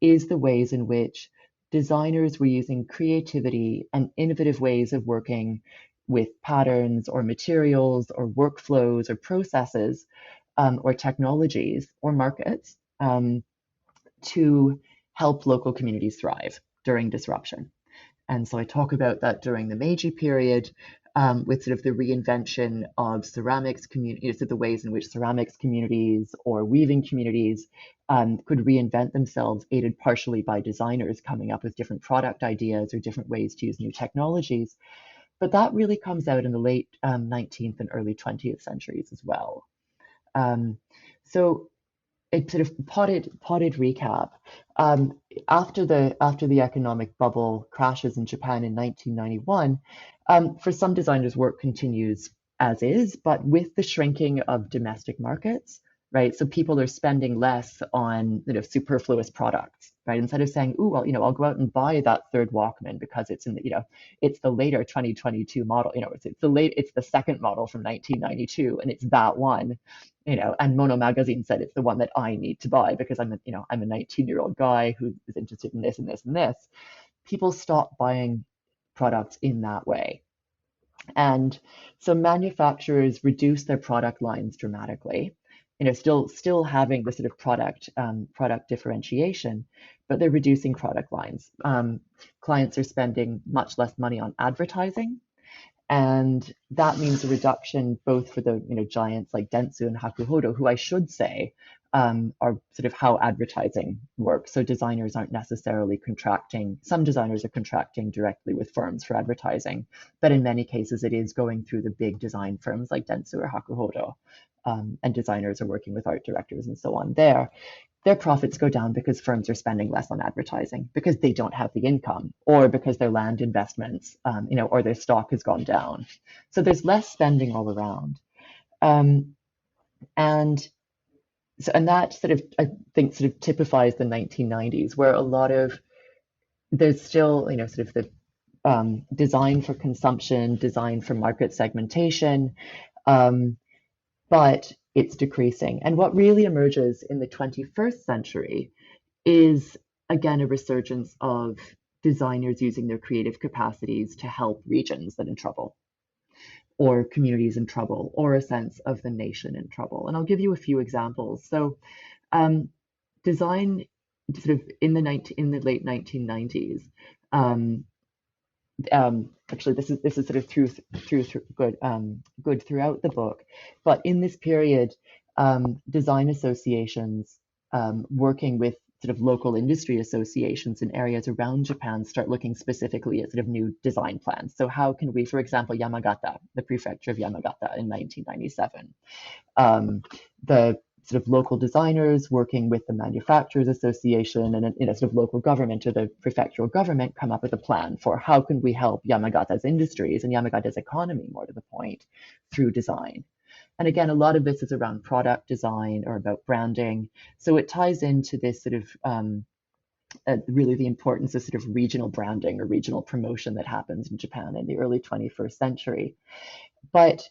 is the ways in which designers were using creativity and innovative ways of working with patterns or materials or workflows or processes or technologies or markets to help local communities thrive during disruption. And so I talk about that during the Meiji period with sort of the reinvention of ceramics communities, so the ways in which ceramics communities or weaving communities could reinvent themselves, aided partially by designers coming up with different product ideas or different ways to use new technologies. But that really comes out in the late 19th and early 20th centuries as well. So a sort of potted recap. After the economic bubble crashes in Japan in 1991, for some designers, work continues as is, but with the shrinking of domestic markets, right? So people are spending less on superfluous products, right? Instead of saying, "Ooh, well, I'll go out and buy that third Walkman because it's in the it's the later 2022 model, it's the second model from 1992, and it's that one." And Mono Magazine said it's the one that I need to buy because I'm a 19-year-old guy who is interested in this and this and this. People stop buying products in that way. And so manufacturers reduce their product lines dramatically, still having the sort of product differentiation, but they're reducing product lines. Clients are spending much less money on advertising, and that means a reduction both for the giants like Dentsu and Hakuhodo, who I should say are sort of how advertising works. So designers aren't necessarily contracting. Some designers are contracting directly with firms for advertising, but in many cases it is going through the big design firms like Dentsu or Hakuhodo, and designers are working with art directors and so on there. Their profits go down because firms are spending less on advertising because they don't have the income, or because their land investments, or their stock has gone down. So there's less spending all around. Um, and and that sort of, I think, sort of typifies the 1990s, where a lot of there's still, sort of the design for consumption, design for market segmentation, um, but it's decreasing. And what really emerges in the 21st century is, again, a resurgence of designers using their creative capacities to help regions that are in trouble, or communities in trouble, or a sense of the nation in trouble. And I'll give you a few examples. So, um, design sort of in the late 1990s. Um, Actually, this is sort of through good throughout the book, but in this period, design associations working with sort of local industry associations in areas around Japan start looking specifically at sort of new design plans. So how can we, for example, Yamagata, the prefecture of Yamagata in 1997, the sort of local designers working with the manufacturers association and sort of local government or the prefectural government come up with a plan for how can we help Yamagata's industries and Yamagata's economy, more to the point, through design. And again, a lot of this is around product design or about branding. So it ties into this sort of really the importance of sort of regional branding or regional promotion that happens in Japan in the early 21st century. But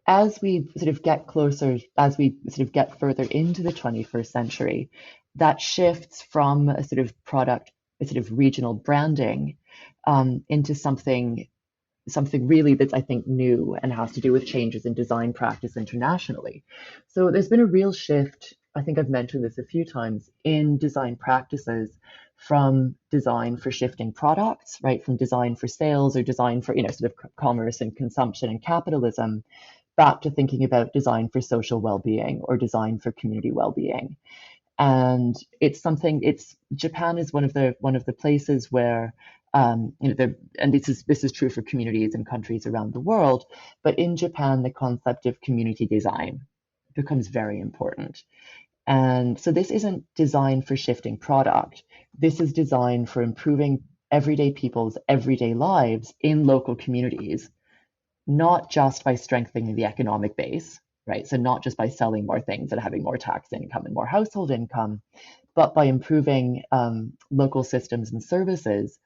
as we sort of get closer, as we sort of get further into the 21st century, that shifts from a sort of product, a sort of regional branding, into something really that's, I think, new and has to do with changes in design practice internationally. So there's been a real shift, I think I've mentioned this a few times, in design practices from design for shifting products, right, from design for sales or design for, sort of commerce and consumption and capitalism, back to thinking about design for social well-being or design for community well-being. And it's Japan is one of the places where and this is true for communities and countries around the world, but in Japan, the concept of community design becomes very important. And so this isn't designed for shifting product. This is designed for improving everyday people's everyday lives in local communities, not just by strengthening the economic base, right? So not just by selling more things and having more tax income and more household income, but by improving local systems and services,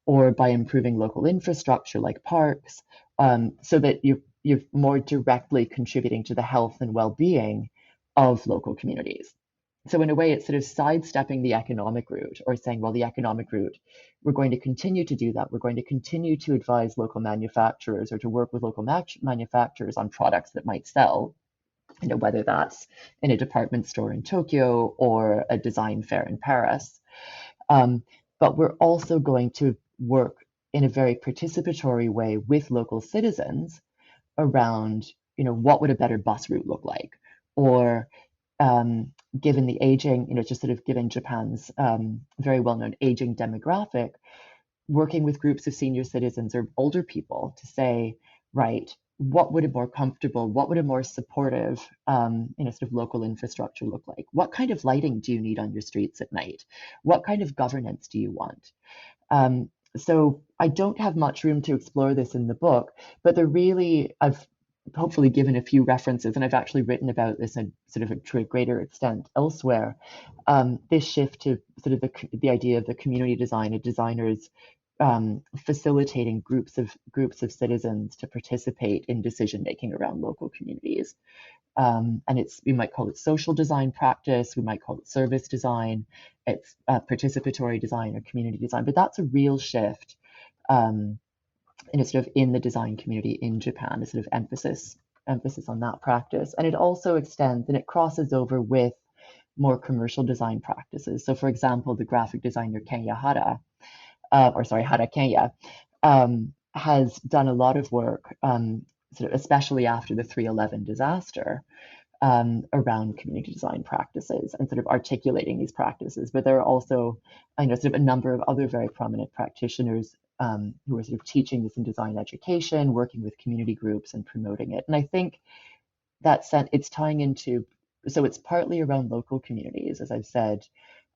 or by improving local infrastructure like parks, so that you're more directly contributing to the health and well-being of local communities. So in a way, it's sort of sidestepping the economic route, or saying, well, the economic route, we're going to continue to do that. We're going to continue to advise local manufacturers or to work with local manufacturers on products that might sell, whether that's in a department store in Tokyo or a design fair in Paris. But we're also going to work in a very participatory way with local citizens around, what would a better bus route look like? Or given the aging, just sort of given Japan's very well-known aging demographic, working with groups of senior citizens or older people to say, right, what would a more comfortable, what would a more supportive, sort of local infrastructure look like? What kind of lighting do you need on your streets at night? What kind of governance do you want? So I don't have much room to explore this in the book, but I've hopefully given a few references, and I've actually written about this in sort of to a greater extent elsewhere. This shift to sort of the idea of the community design, of designers facilitating groups of citizens to participate in decision making around local communities. And we might call it social design practice, we might call it service design, it's participatory design or community design, but that's a real shift sort of in the design community in Japan, a sort of emphasis on that practice. And it also extends and it crosses over with more commercial design practices. So for example, the graphic designer Hara Kenya, has done a lot of work, sort of especially after the 3/11 disaster, around community design practices and sort of articulating these practices. But there are also, sort of a number of other very prominent practitioners who are sort of teaching this in design education, working with community groups and promoting it. And I think it's tying into, so it's partly around local communities, as I've said,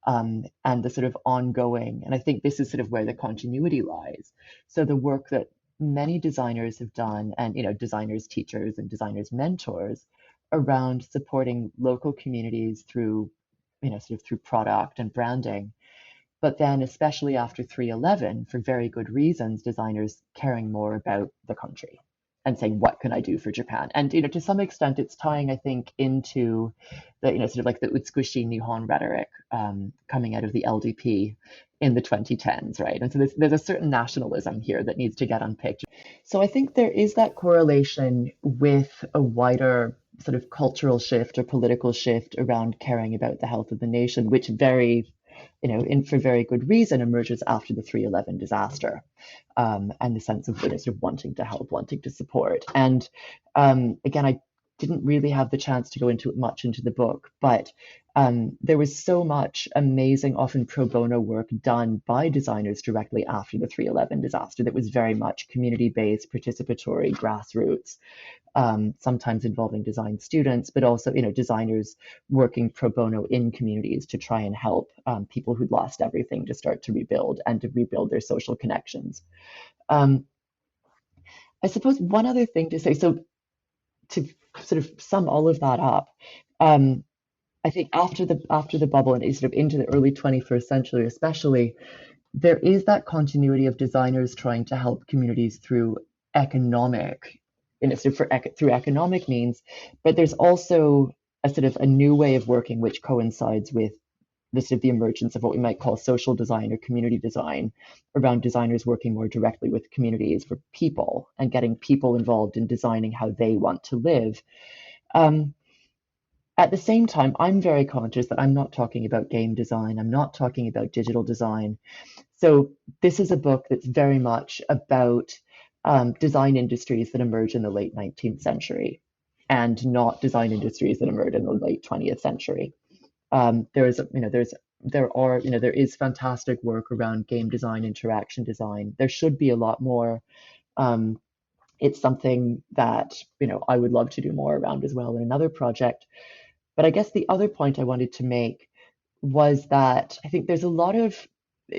and the sort of ongoing, and I think this is sort of where the continuity lies. So the work that many designers have done, and designers teachers and designers mentors around supporting local communities through sort of through product and branding. But then, especially after 3/11, for very good reasons, designers caring more about the country and saying, what can I do for Japan? And, to some extent, it's tying, I think, into the, sort of like the Utsukushi Nihon rhetoric coming out of the LDP in the 2010s, right? And so there's a certain nationalism here that needs to get unpicked. So I think there is that correlation with a wider sort of cultural shift or political shift around caring about the health of the nation, which for very good reason, emerges after the 3/11 disaster, and the sense of sort of wanting to help, wanting to support. And again, I didn't really have the chance to go into it much into the book, but there was so much amazing, often pro bono work done by designers directly after the 3/11 disaster that was very much community-based, participatory, grassroots, sometimes involving design students, but also designers working pro bono in communities to try and help people who'd lost everything to start to rebuild and to rebuild their social connections. Um, I suppose one other thing to say, so to sort of sum all of that up, um, I think after the bubble and sort of into the early 21st century, especially, there is that continuity of designers trying to help communities through economic, through economic means, but there's also a sort of a new way of working which coincides with the sort of the emergence of what we might call social design or community design, around designers working more directly with communities for people and getting people involved in designing how they want to live. Um, at the same time, I'm very conscious that I'm not talking about game design. I'm not talking about digital design. So this is a book that's very much about design industries that emerge in the late 19th century, and not design industries that emerge in the late 20th century. There is, there is fantastic work around game design, interaction design. There should be a lot more. Um, it's something that I would love to do more around as well in another project. But I guess the other point I wanted to make was that I think there's a lot of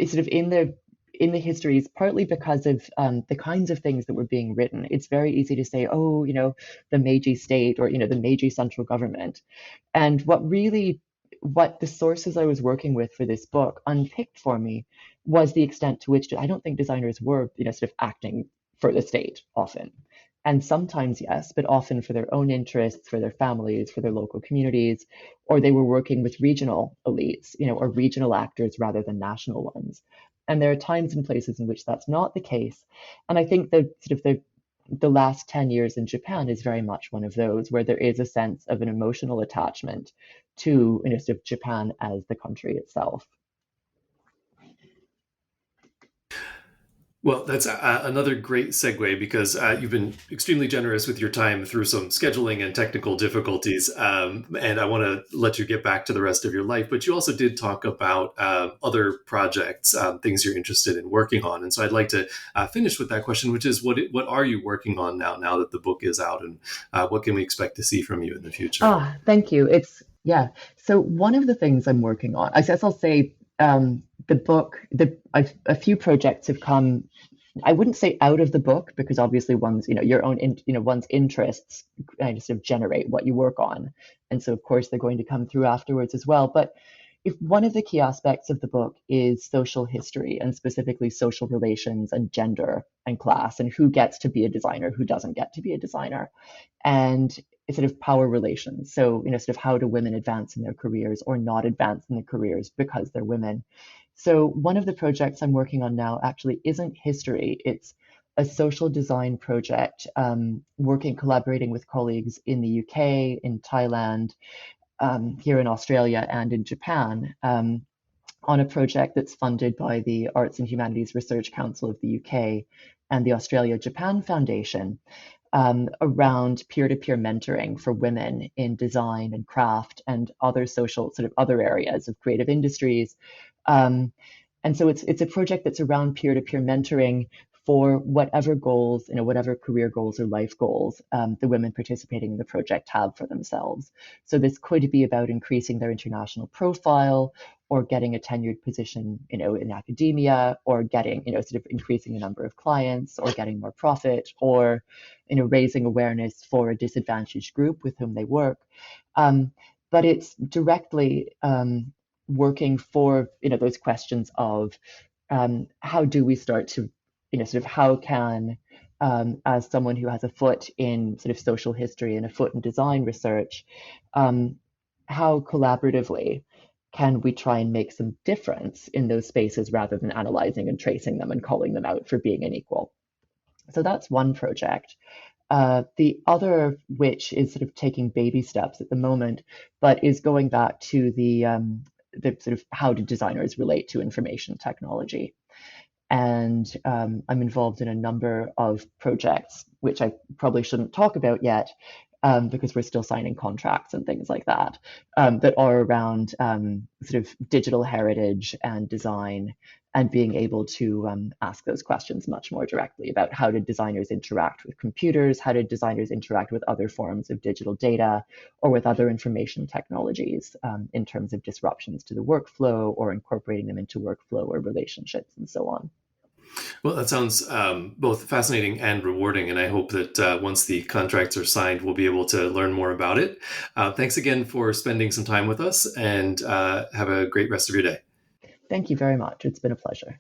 sort of in the histories, partly because of the kinds of things that were being written. It's very easy to say, oh, the Meiji state, or the Meiji central government. And what the sources I was working with for this book unpicked for me was the extent to which I don't think designers were, sort of acting for the state often. And sometimes, yes, but often for their own interests, for their families, for their local communities, or they were working with regional elites, or regional actors rather than national ones. And there are times and places in which that's not the case. And I think that sort of the last 10 years in Japan is very much one of those, where there is a sense of an emotional attachment to sort of Japan as the country itself. Well, that's another great segue, because you've been extremely generous with your time through some scheduling and technical difficulties. And I want to let you get back to the rest of your life. But you also did talk about other projects, things you're interested in working on. And so I'd like to finish with that question, which is what are you working on now that the book is out? And what can we expect to see from you in the future? Thank you. Yeah. So one of the things I'm working on, I guess I'll say, the book, a few projects have come, I wouldn't say out of the book, because obviously one's, your own, one's interests kind of sort of generate what you work on. And so of course they're going to come through afterwards as well. But if one of the key aspects of the book is social history, and specifically social relations and gender and class, and who gets to be a designer, who doesn't get to be a designer, and sort of power relations. So, sort of how do women advance in their careers or not advance in their careers because they're women. So one of the projects I'm working on now actually isn't history. It's a social design project, collaborating with colleagues in the UK, in Thailand, here in Australia, and in Japan, on a project that's funded by the Arts and Humanities Research Council of the UK and the Australia-Japan Foundation, around peer-to-peer mentoring for women in design and craft and other social, sort of other areas of creative industries. And so it's a project that's around peer-to-peer mentoring for whatever goals, whatever career goals or life goals the women participating in the project have for themselves. So this could be about increasing their international profile, or getting a tenured position, in academia, or getting, sort of increasing the number of clients, or getting more profit, or, raising awareness for a disadvantaged group with whom they work. But it's directly working for, those questions of how do we start to, sort of how can, as someone who has a foot in sort of social history and a foot in design research, how collaboratively can we try and make some difference in those spaces rather than analyzing and tracing them and calling them out for being unequal? So that's one project. The other, which is sort of taking baby steps at the moment, but is going back to the sort of how do designers relate to information technology. And I'm involved in a number of projects, which I probably shouldn't talk about yet, because we're still signing contracts and things like that, that are around sort of digital heritage and design, and being able to ask those questions much more directly about how did designers interact with computers, how did designers interact with other forms of digital data or with other information technologies, in terms of disruptions to the workflow or incorporating them into workflow or relationships and so on. Well, that sounds both fascinating and rewarding, and I hope that once the contracts are signed, we'll be able to learn more about it. Thanks again for spending some time with us, and have a great rest of your day. Thank you very much. It's been a pleasure.